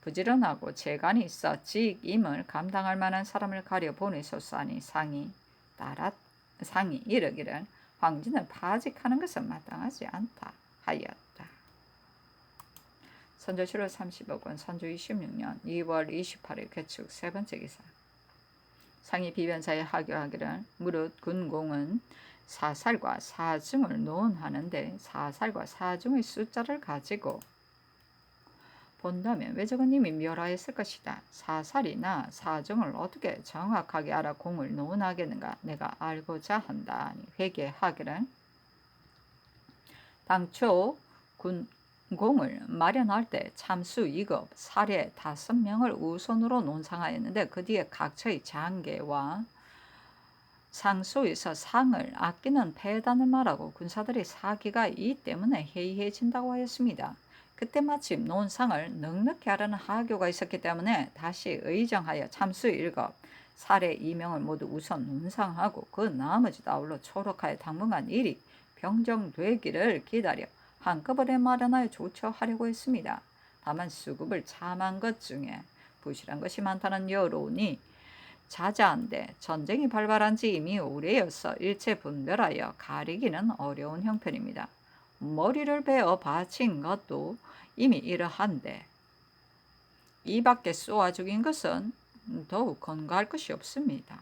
부지런하고 재간이 있어 직임을 감당할 만한 사람을 가려 보내소서하니 상이 이르기를 황진을 파직하는 것은 마땅하지 않다 하였다. 선조실록 35권 선조 26년 2월 28일 개축 세 번째 기사. 상이 비변사에 하교하기를 무릇 군공은 사살과 사중을 논하는데 사살과 사중의 숫자를 가지고 본다면 왜적은 이미 멸하였을 것이다. 사살이나 사중을 어떻게 정확하게 알아 공을 논하겠는가 내가 알고자 한다. 회개하기를 당초 군공을 마련할 때 참수 2급 사례 5명을 우선으로 논상하였는데 그 뒤에 각처의 장계와 상소에서 상을 아끼는 폐단을 말하고 군사들의 사기가 이 때문에 해이해진다고 하였습니다. 그때 마침 논상을 넉넉히 하라는 하교가 있었기 때문에 다시 의정하여 참수 1급 사례 2명을 모두 우선 논상하고 그 나머지도 아울러 초록하여 당분간 일이 병정되기를 기다려 한꺼번에 마련하여 조처하려고 했습니다. 다만 수급을 참한 것 중에 부실한 것이 많다는 여론이 자자한데 전쟁이 발발한 지 이미 오래여서 일체 분별하여 가리기는 어려운 형편입니다. 머리를 베어 바친 것도 이미 이러한데 이 밖에 쏘아 죽인 것은 더욱 건강할 것이 없습니다.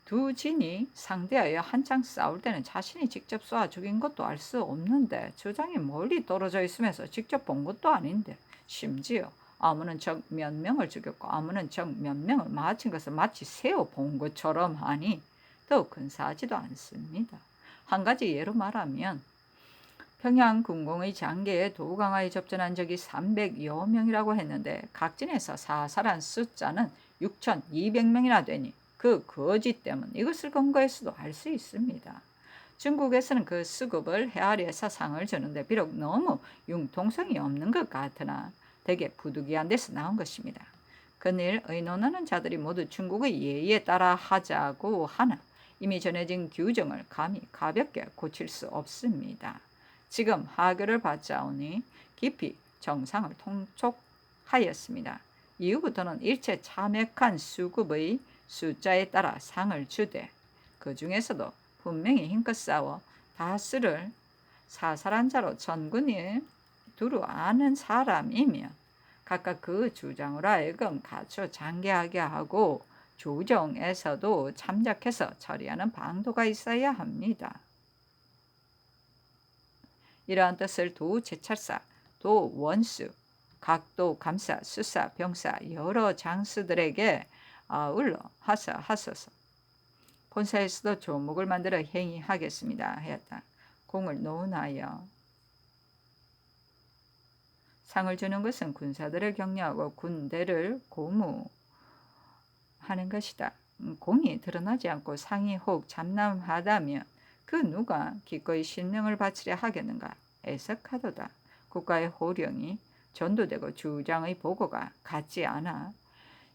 두 진이 상대하여 한창 싸울 때는 자신이 직접 쏘아 죽인 것도 알 수 없는데 주장이 멀리 떨어져 있으면서 직접 본 것도 아닌데 심지어 아무는 적 몇 명을 죽였고 아무는 적 몇 명을 마친 것을 마치 세어 본 것처럼 하니 더욱 근사하지도 않습니다. 한 가지 예로 말하면 평양 군공의 장계에 도강하에 접전한 적이 300여 명이라고 했는데 각진에서 사살한 숫자는 6,200명이나 되니 그 거짓 때문 이것을 근거해서도 알 수 있습니다. 중국에서는 그 수급을 헤아려서 상을 주는데 비록 너무 융통성이 없는 것 같으나 되게 부득이한 데서 나온 것입니다. 그일 의논하는 자들이 모두 중국의 예의에 따라 하자고 하나 이미 전해진 규정을 감히 가볍게 고칠 수 없습니다. 지금 하교를 받자오니 깊이 정상을 통촉하였습니다. 이후부터는 일체 참액한 수급의 숫자에 따라 상을 주되 그 중에서도 분명히 힘껏 싸워 다수를 사살한 자로 전군이 두루 아는 사람이면 각각 그 주장으로 하여금 갖춰 장계하게 하고 조정에서도 참작해서 처리하는 방도가 있어야 합니다. 이러한 뜻을 도제찰사, 도원수, 각도 감사, 수사, 병사 여러 장수들에게 아울러 하소서. 본사에서도 조목을 만들어 행위하겠습니다 하였다. 공을 논하여 상을 주는 것은 군사들을 격려하고 군대를 고무하는 것이다. 공이 드러나지 않고 상이 혹 잠잠하다면 그 누가 기꺼이 신명을 바치려 하겠는가? 애석하도다. 국가의 호령이 전도되고 주장의 보고가 같지 않아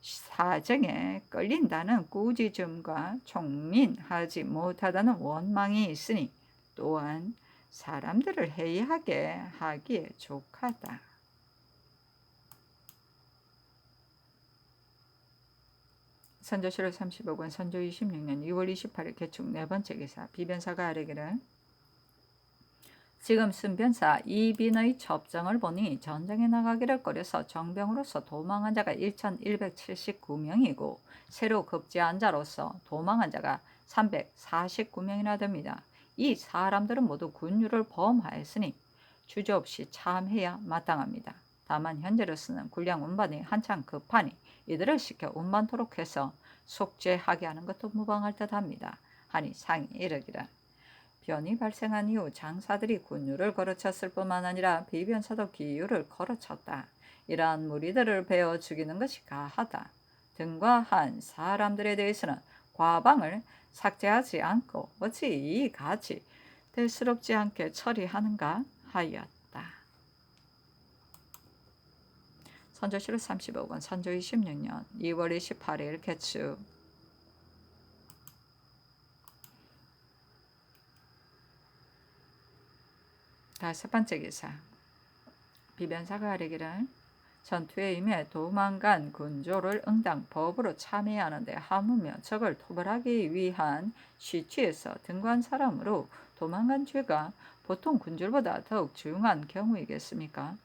사정에 끌린다는 꾸짖음과 총민하지 못하다는 원망이 있으니 또한 사람들을 해이하게 하기에 족하다. 선조실록 35권 선조 26년 2월 28일 개축 네 번째 기사 비변사가 아뢰기를 지금 순변사 이빈의 첩정을 보니 전쟁에 나가기를 꺼려서 정병으로서 도망한 자가 1,179명이고 새로 급제한 자로서 도망한 자가 349명이나 됩니다. 이 사람들은 모두 군유를 범하였으니 주저없이 참해야 마땅합니다. 다만 현재로서는 군량 운반이 한창 급하니 이들을 시켜 운반토록 해서 속죄하게 하는 것도 무방할 듯합니다. 하니 상이 이르기를 변이 발생한 이후 장사들이 군유를 걸어쳤을 뿐만 아니라 비변사도 기유를 걸어쳤다. 이러한 무리들을 베어 죽이는 것이 가하다. 등과 한 사람들에 대해서는 과방을 삭제하지 않고 어찌 이 같이 대수롭지 않게 처리하는가 하였다. 선조실록 35권 선조 26년 2월 28일 개축 다섯 번째 기사 비변사가 아뢰기를 전투에 임해 도망간 군조를 응당 법으로 참여해야 하는데 하물며 적을 토벌하기 위한 시취에서 등관 사람으로 도망간 죄가 보통 군졸보다 더욱 중한 경우이겠습니까?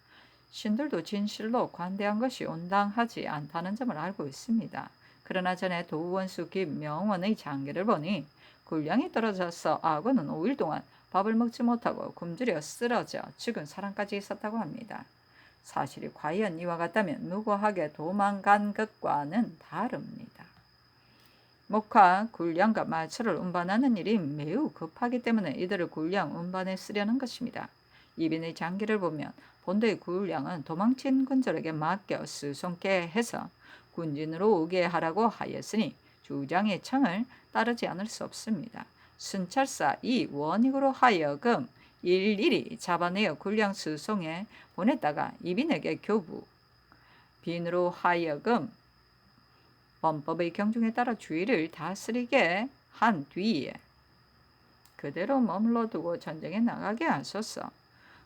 신들도 진실로 관대한 것이 온당하지 않다는 점을 알고 있습니다. 그러나 전에 도원수 김명원의 장계를 보니 군량이 떨어져서 아군은 5일 동안 밥을 먹지 못하고 굶주려 쓰러져 죽은 사람까지 있었다고 합니다. 사실이 과연 이와 같다면 무고하게 도망간 것과는 다릅니다. 목화, 군량과 마초를 운반하는 일이 매우 급하기 때문에 이들을 군량 운반에 쓰려는 것입니다. 이빈의 장기를 보면 본도의 군량은 도망친 군졸에게 맡겨 수송케 해서 군진으로 오게 하라고 하였으니 주장의 청을 따르지 않을 수 없습니다. 순찰사 이 원익으로 하여금 일일이 잡아내어 군량 수송에 보냈다가 이빈에게 교부 빈으로 하여금 범법의 경중에 따라 주의를 다스리게 한 뒤에 그대로 머물러 두고 전쟁에 나가게 하소서.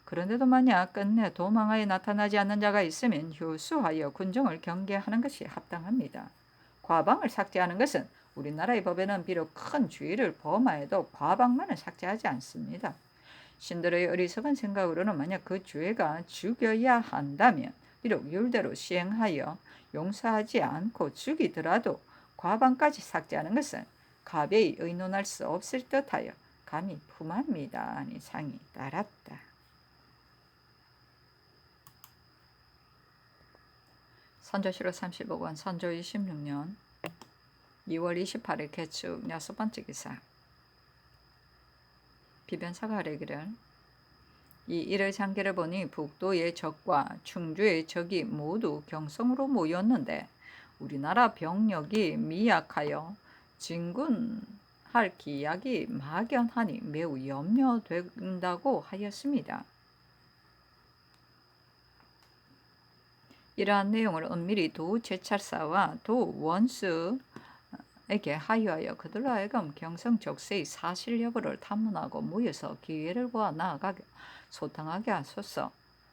그런데도 만약 끝내 도망하여 나타나지 않는 자가 있으면 효수하여 군종을 경계하는 것이 합당합니다. 과방을 삭제하는 것은 우리나라의 법에는 비록 큰 주의를 범하여도 과방만을 삭제하지 않습니다. 신들의 어리석은 생각으로는 만약 그 죄가 죽여야 한다면 비록 율대로 시행하여 용서하지 않고 죽이더라도 과방까지 삭제하는 것은 가벼이 의논할 수 없을 듯하여 감히 품합니다. 아니 상이 따랐다. 선조실록 35권 선조 26년 2월 28일 개축 여섯 번째 기사 비변사가 아뢰기를 이 일을 장계를 보니 북도의 적과 충주의 적이 모두 경성으로 모였는데 우리나라 병력이 미약하여 진군할 기약이 막연하니 매우 염려된다고 하였습니다. 이러한 내용을 은밀히 도 제찰사와 도 원수에게 하유하여 그들로 하여금 경성 적세의 사실 여부를 탐문하고 모여서 기회를 보아 나아가게 소탕하게 하소서.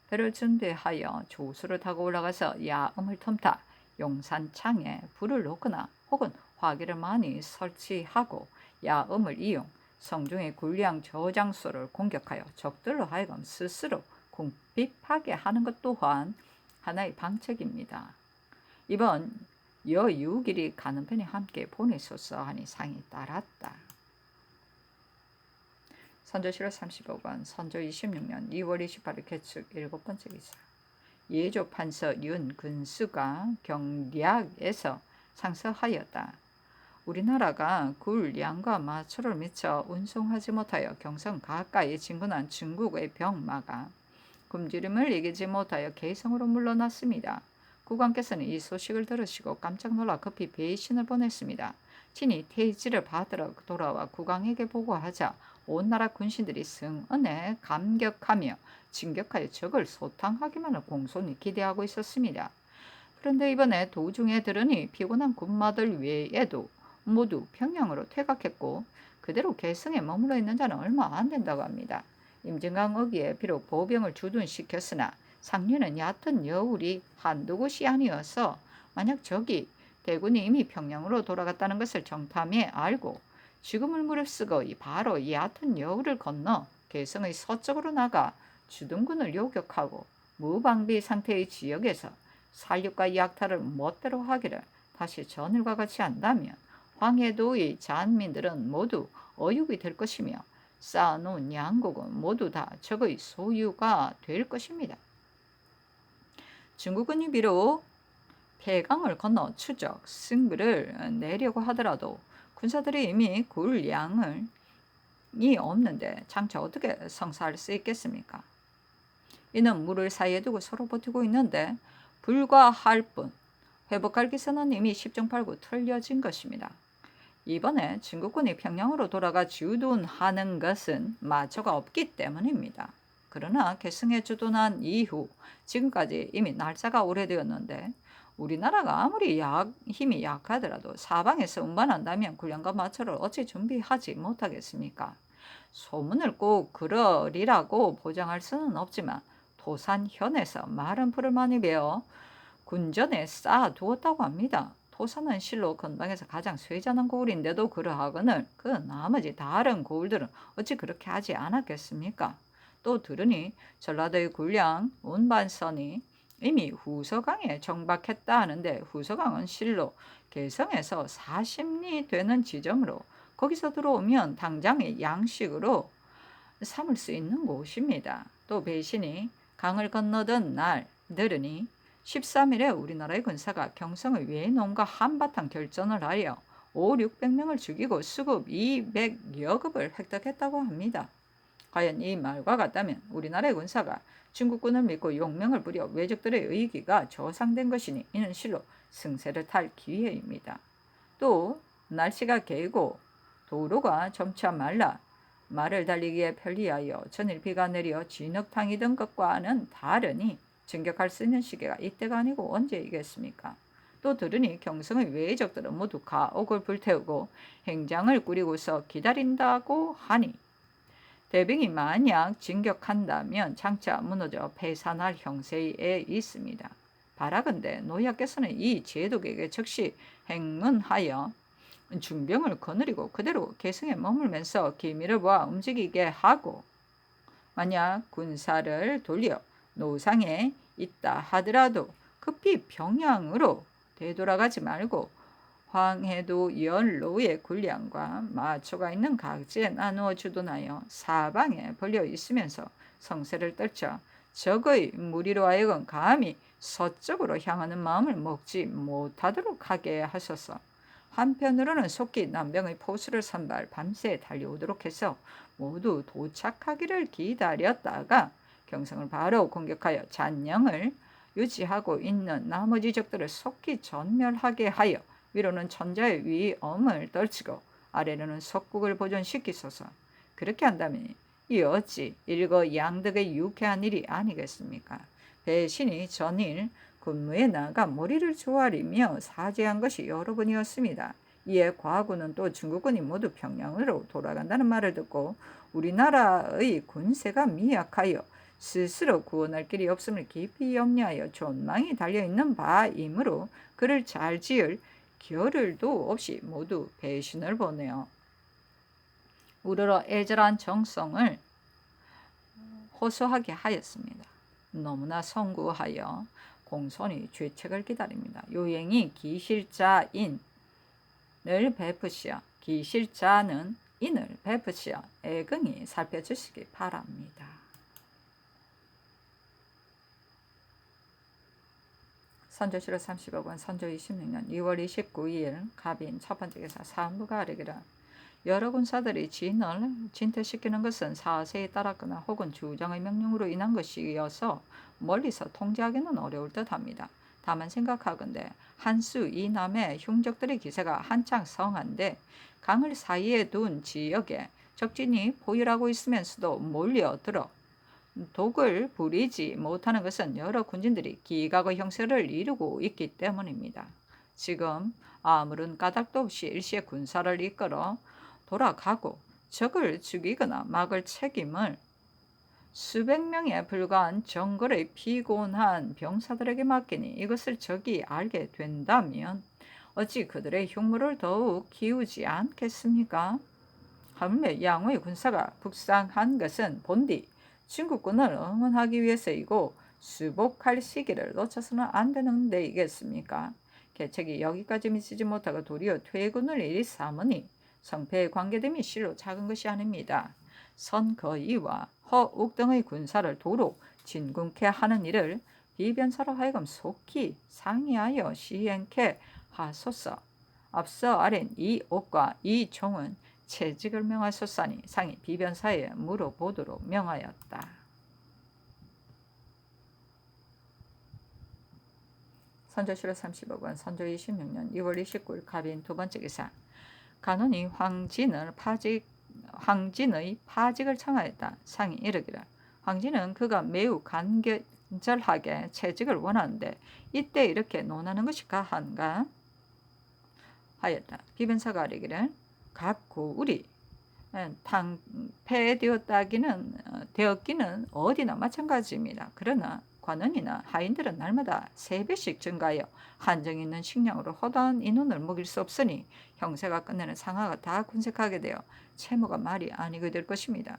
배를 준비하여 조수를 타고 올라가서 야음을 틈타 용산창에 불을 놓거나 혹은 화기를 많이 설치하고 야음을 이용 성중의 군량 저장소를 공격하여 적들로 하여금 스스로 궁핍하게 하는 것 또한 하나의 방책입니다. 이번 여유길이 가는 편에 함께 보내소서 하니 상이 따랐다. 선조실록 35권 선조 26년 2월 28일 개축 7번째 기사. 예조 판서 윤근수가 경략에서 상서하였다. 우리나라가 굴, 양과 마초를 미처 운송하지 못하여 경성 가까이 진군한 중국의 병마가 굶주림을 이기지 못하여 개성으로 물러났습니다. 국왕께서는 이 소식을 들으시고 깜짝 놀라 급히 배신을 보냈습니다. 친히 태지를 받으러 돌아와 국왕에게 보고하자 온 나라 군신들이 승언에 감격하며 진격하여 적을 소탕하기만을 공손히 기대하고 있었습니다. 그런데 이번에 도중에 들으니 피곤한 군마들 외에도 모두 평양으로 퇴각했고 그대로 개성에 머물러 있는 자는 얼마 안 된다고 합니다. 임진강 어기에 비록 보병을 주둔시켰으나 상류는 얕은 여울이 한두 곳이 아니어서 만약 적이 대군이 이미 평양으로 돌아갔다는 것을 정탐해 알고 지금을 무릅쓰고 바로 이 얕은 여울을 건너 개성의 서쪽으로 나가 주둔군을 요격하고 무방비 상태의 지역에서 살육과 약탈을 멋대로 하기를 다시 전일과 같이 한다면 황해도의 잔민들은 모두 어육이 될 것이며 쌓아놓은 양국은 모두 다 적의 소유가 될 것입니다. 중국군이 비록 폐강을 건너 추적, 승부를 내려고 하더라도 군사들이 이미 굴 양이 없는데 장차 어떻게 성사할 수 있겠습니까? 이는 물을 사이에 두고 서로 버티고 있는데 불과할 뿐 회복할 기세는 이미 10중 8구 틀려진 것입니다. 이번에 중국군이 평양으로 돌아가 주둔하는 것은 마초가 없기 때문입니다. 그러나 개성에 주둔한 이후 지금까지 이미 날짜가 오래되었는데 우리나라가 아무리 힘이 약하더라도 사방에서 운반한다면 군량과 마초를 어찌 준비하지 못하겠습니까? 소문을 꼭 그러리라고 보장할 수는 없지만 도산현에서 마른 풀을 많이 베어 군전에 쌓아두었다고 합니다. 토산은 실로 건방에서 가장 쇠잔한 고을인데도 그러하거늘 그 나머지 다른 고을들은 어찌 그렇게 하지 않았겠습니까? 또 들으니 전라도의 군량 운반선이 이미 후서강에 정박했다 하는데 후서강은 실로 개성에서 40리 되는 지점으로 거기서 들어오면 당장의 양식으로 삼을 수 있는 곳입니다. 또 배신이 강을 건너던 날 들으니 13일에 우리나라의 군사가 경성의 외놈과 한바탕 결전을 하여 5,600명을 죽이고 수급 200여 급을 획득했다고 합니다. 과연 이 말과 같다면 우리나라의 군사가 중국군을 믿고 용명을 부려 외적들의 의기가 저상된 것이니 이는 실로 승세를 탈 기회입니다. 또 날씨가 개고 도로가 점차 말라 말을 달리기에 편리하여 전일 비가 내려 진흙탕이던 것과는 다르니 진격할 수 있는 시기가 이때가 아니고 언제이겠습니까? 또 들으니 경성의 외적들은 모두 가옥을 불태우고 행장을 꾸리고서 기다린다고 하니 대병이 만약 진격한다면 장차 무너져 패산할 형세에 있습니다. 바라건대 노약께서는 이 제독에게 즉시 행문하여 중병을 거느리고 그대로 개성에 머물면서 기밀을 보아 움직이게 하고 만약 군사를 돌려 노상에 있다 하더라도 급히 평양으로 되돌아가지 말고 황해도 연로의 군량과 마초가 있는 각지에 나누어 주둔하여 사방에 벌려 있으면서 성세를 떨쳐 적의 무리로 하여금 감히 서쪽으로 향하는 마음을 먹지 못하도록 하게 하소서. 한편으로는 속히 남병의 포수를 선발 밤새 달려오도록 해서 모두 도착하기를 기다렸다가 경성을 바로 공격하여 잔영을 유지하고 있는 나머지 적들을 속히 전멸하게 하여 위로는 천자의 위엄을 떨치고 아래로는 석국을 보존시키소서. 그렇게 한다면 이 어찌 일거양득의 유쾌한 일이 아니겠습니까? 배신이 전일 군무에 나가 머리를 조아리며 사죄한 것이 여러 번이었습니다. 이에 과군은 또 중국군이 모두 평양으로 돌아간다는 말을 듣고 우리나라의 군세가 미약하여 스스로 구원할 길이 없음을 깊이 염려하여 존망이 달려있는 바이므로 그를 잘 지을 겨를도 없이 모두 배신을 보내어 우러러 애절한 정성을 호소하게 하였습니다. 너무나 성구하여 공손히 죄책을 기다립니다. 요행이 기실자인을 베푸시어 기실자는 인을 베푸시어 애긍이 살펴주시기 바랍니다. 선조실록 30억원 선조 26년 2월 29일 갑인 첫 번째 기사 사무가 아래기라. 여러 군사들이 진을 진퇴시키는 것은 사세에 따랐거나 혹은 주장의 명령으로 인한 것이어서 멀리서 통제하기는 어려울 듯합니다. 다만 생각하건대 한수 이남의 흉적들의 기세가 한창 성한데 강을 사이에 둔 지역에 적진이 포위하고 있으면서도 몰려들어 독을 부리지 못하는 것은 여러 군진들이 기각의 형세를 이루고 있기 때문입니다. 지금 아무런 까닭도 없이 일시에 군사를 이끌어 돌아가고 적을 죽이거나 막을 책임을 수백 명에 불과한 정글의 피곤한 병사들에게 맡기니 이것을 적이 알게 된다면 어찌 그들의 흉물을 더욱 키우지 않겠습니까? 하물며 양호의 군사가 북상한 것은 본디 중국군을 응원하기 위해서이고 수복할 시기를 놓쳐서는 안 되는 데이겠습니까? 계책이 여기까지 미치지 못하고 도리어 퇴군을 일이 삼으니 성패에 관계됨이 실로 작은 것이 아닙니다. 선거이와 허욱 등의 군사를 도로 진군케 하는 일을 비변사로 하여금 속히 상의하여 시행케 하소서. 앞서 아랜 이 옥과 이 종은 채직을 명하소서니 상이 비변사에 물어보도록 명하였다. 선조실록 30억원 선조 26년 2월 29일 갑인 두 번째 기사 간원이 황진의 파직을 청하였다. 상이 이르기를 황진은 그가 매우 간절하게 채직을 원하는데 이때 이렇게 논하는 것이 가한가 하였다. 비변사가 아뢰기를 각 고울이 되었기는 어디나 마찬가지입니다. 그러나 관원이나 하인들은 날마다 3배씩 증가하여 한정 있는 식량으로 허다한 인원을 먹일 수 없으니 형세가 끝내는 상하가 다 군색하게 되어 채무가 말이 아니게 될 것입니다.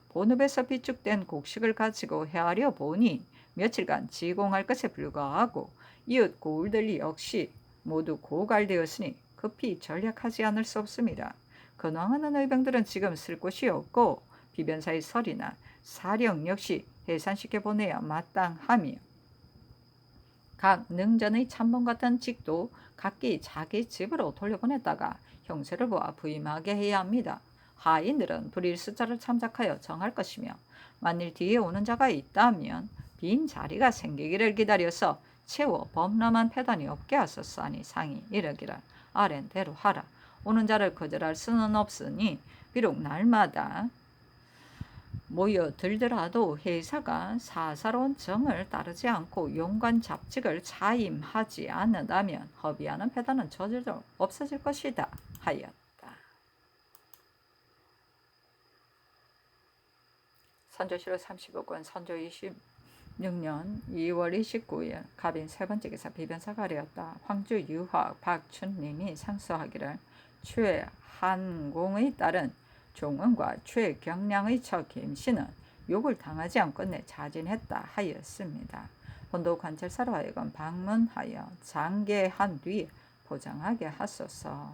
본읍에서 비축된 곡식을 가지고 헤아려 보니 며칠간 지공할 것에 불과하고 이웃 고울들 역시 모두 고갈되었으니 급히 전략하지 않을 수 없습니다. 근황하는 의병들은 지금 쓸 곳이 없고 비변사의 설이나 사령 역시 해산시켜 보내야 마땅하며 각 능전의 참모원 같은 직도 각기 자기 집으로 돌려보냈다가 형세를 보아 부임하게 해야 합니다. 하인들은 불일 숫자를 참작하여 정할 것이며 만일 뒤에 오는 자가 있다면 빈 자리가 생기기를 기다려서 채워 범람한 패단이 없게 하소서 하니 상이 이르기를 아랜대로 하라. 오는 자를 거절할 수는 없으니 비록 날마다 모여들더라도 회사가 사사로운 정을 따르지 않고 용관 잡직을 자임하지 않는다면 허비하는 패단은 저절로 없어질 것이다 하였다. 선조실록 30억원 선조 26년 2월 29일 갑인 세 번째 기사 비변사가 아뢰었다. 황주 유학 박춘님이 상소하기를 최한공의 딸은 종은과 최경량의 처 김씨는 욕을 당하지 않건대 자진했다 하였습니다. 본도 관찰사로 하여금 방문하여 장계한 뒤에 보장하게 하소서.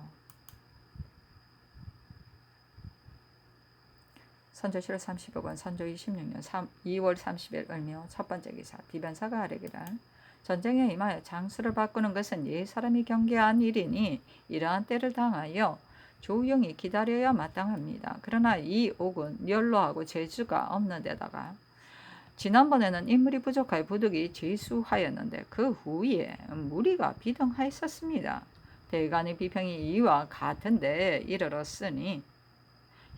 선조실록 30억원 선조 26년 2월 30일 을묘 첫 번째 기사 비변사가 아뢰기를 전쟁에 임하여 장수를 바꾸는 것은 사람이 경계한 일이니 이러한 때를 당하여 조용히 기다려야 마땅합니다. 그러나 이 옥은 연로하고 재주가 없는 데다가 지난번에는 인물이 부족하여 부득이 재수하였는데 그 후에 무리가 비등하였었습니다. 대간의 비평이 이와 같은데 이르렀으니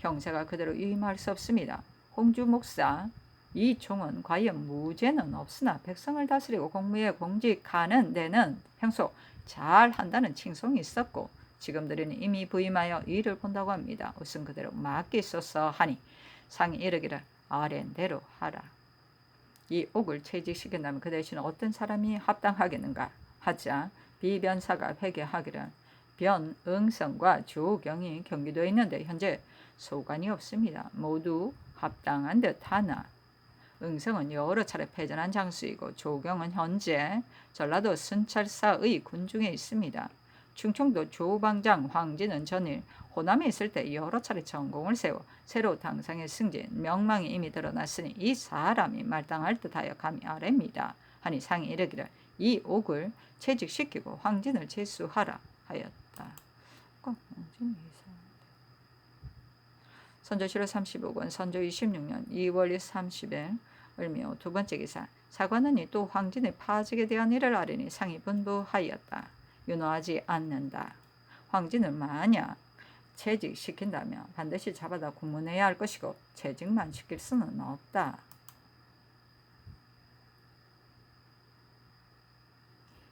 형세가 그대로 유임할 수 없습니다. 홍주 목사 이 총은 과연 무죄는 없으나 백성을 다스리고 공무에 공직하는 데는 평소 잘 한다는 칭송이 있었고 지금들은 이미 부임하여 일을 본다고 합니다. 우선 그대로 맡기소서 하니 상이 이르기를 아랜대로 하라. 이 옥을 퇴직시킨다면 그 대신 어떤 사람이 합당하겠는가 하자 비변사가 회개하기를 변응성과 조경이 경기도에 있는데 현재 소관이 없습니다. 모두 합당한 듯 하나 응성은 여러 차례 패전한 장수이고 조경은 현재 전라도 순찰사의 군중에 있습니다. 충청도 조방장 황진은 전일 호남에 있을 때 여러 차례 전공을 세워 새로 당상에 승진 명망이 이미 드러났으니 이 사람이 말당할 듯하여 감히 아뢰입니다. 하니 상이 이르기를 이 옥을 채직시키고 황진을 제수하라 하였다. 선조 7월 35권 선조 26년 2월 30일 을미호 두 번째 기사 사관원이 또 황진의 파직에 대한 일을 아뢰니 상이 분부하였다. 윤호하지 않는다. 황진을 만약 채직시킨다면 반드시 잡아다 고문해야 할 것이고 채직만 시킬 수는 없다.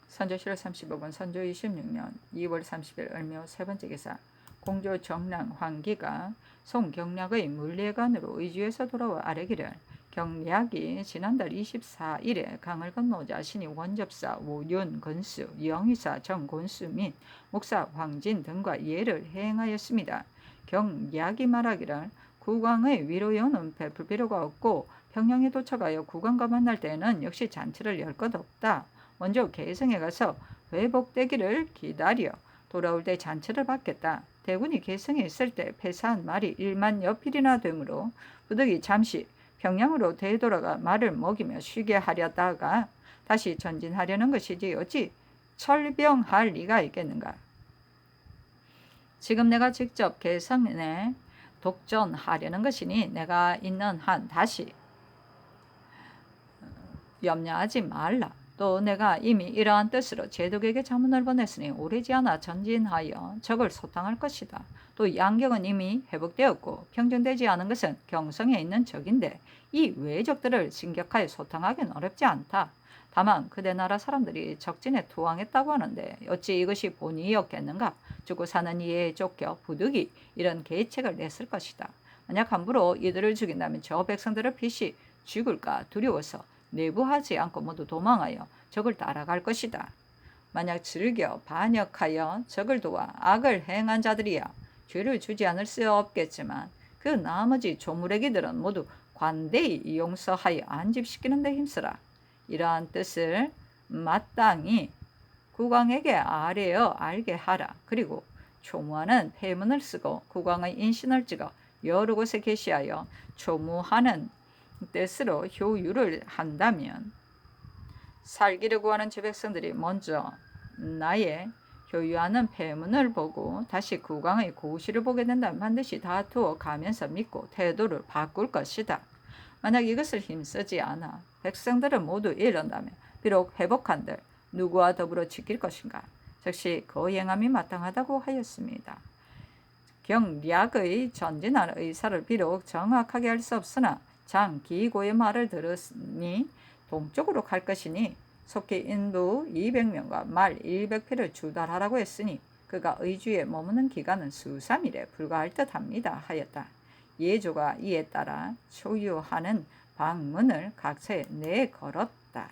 선조 7월 35분 선조 26년 2월 30일 을미호 세 번째 기사 공조 정랑 황기가 송경략의 물례관으로 의주에서 돌아와 아뢰기를 경략이 지난달 24일에 강을 건너 자신이 원접사 오윤 건수, 영의사 정곤수 및 목사 황진 등과 예를 행하였습니다. 경략이 말하기를 국왕의 위로연은 베풀 필요가 없고 평양에 도착하여 국왕과 만날 때에는 역시 잔치를 열 것 없다. 먼저 개성에 가서 회복되기를 기다려 돌아올 때 잔치를 받겠다. 대군이 개성에 있을 때 패사한 말이 1만 여필이나 되므로 부득이 잠시 평양으로 되돌아가 말을 먹이며 쉬게 하려다가 다시 전진하려는 것이지 어찌 철병할 리가 있겠는가. 지금 내가 직접 개성에 독전하려는 것이니 내가 있는 한 다시 염려하지 말라. 또 내가 이미 이러한 뜻으로 제독에게 자문을 보냈으니 오래지 않아 전진하여 적을 소탕할 것이다. 또 양경은 이미 회복되었고 평정되지 않은 것은 경성에 있는 적인데 이 외적들을 진격하여 소탕하기는 어렵지 않다. 다만 그대 나라 사람들이 적진에 투항했다고 하는데 어찌 이것이 본의였겠는가. 죽고 사는 이에 쫓겨 부득이 이런 계책을 냈을 것이다. 만약 함부로 이들을 죽인다면 저 백성들을 빛이 죽을까 두려워서 내부하지 않고 모두 도망하여 적을 따라갈 것이다. 만약 즐겨 반역하여 적을 도와 악을 행한 자들이야 죄를 주지 않을 수 없겠지만 그 나머지 조무래기들은 모두 관대히 용서하여 안집시키는 데 힘쓰라. 이러한 뜻을 마땅히 국왕에게 아뢰어 알게 하라. 그리고 초무하는 폐문을 쓰고 국왕의 인신을 찍어 여러 곳에 게시하여 초무하는 뜻으로 효유를 한다면 살기를 구하는 제 백성들이 먼저 나의 효유하는 폐문을 보고 다시 국왕의 고시를 보게 된다면 반드시 다투어 가면서 믿고 태도를 바꿀 것이다. 만약 이것을 힘쓰지 않아 백성들을 모두 잃는다면 비록 회복한들 누구와 더불어 지킬 것인가. 즉시 그 행함이 마땅하다고 하였습니다. 경략의 전진할 의사를 비록 정확하게 할 수 없으나 장기고의 말을 들으니 동쪽으로 갈 것이니 속히 인부 200명과 말 100패를 주달하라고 했으니 그가 의주에 머무는 기간은 수삼일에 불과할 듯합니다 하였다. 예조가 이에 따라 초유하는 방문을 각처에 내걸었다.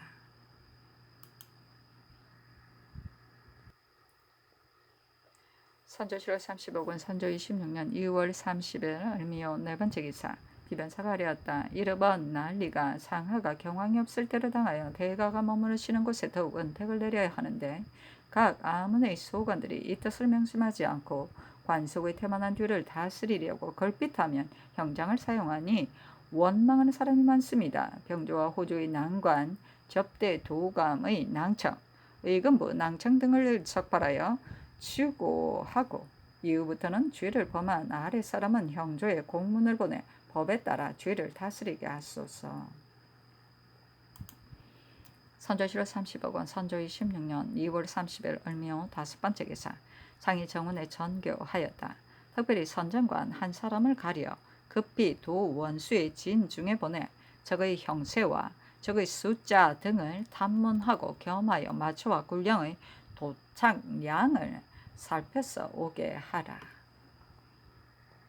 선조 7월 35분 선조 26년 2월 30일 을미호 네 번째 기사 비변사가 아뢰었다. 이르번 난리가 상하가 경황이 없을 때를 당하여 대가가 머무르시는 곳에 더욱 은택을 내려야 하는데 각 아문의 소관들이 이 뜻을 명심하지 않고 관속의 태만한 뒤를 다스리려고 걸핏하면 형장을 사용하니 원망하는 사람이 많습니다. 병조와 호조의 난관, 접대 도감의 낭청, 의금부 낭청 등을 적발하여 추고하고 이후부터는 죄를 범한 아랫사람은 형조에 공문을 보내 법에 따라 죄를 다스리게 하소서. 선조실록 30억 원, 선조 26년 2월 30일 을묘 5번째 기사. 상이 정원에 전교하였다. 특별히 선정관 한 사람을 가려 급히 두 원수의 진 중에 보내 적의 형세와 적의 숫자 등을 탐문하고 겸하여 마초와 군량의 도착량을 살펴서 오게 하라.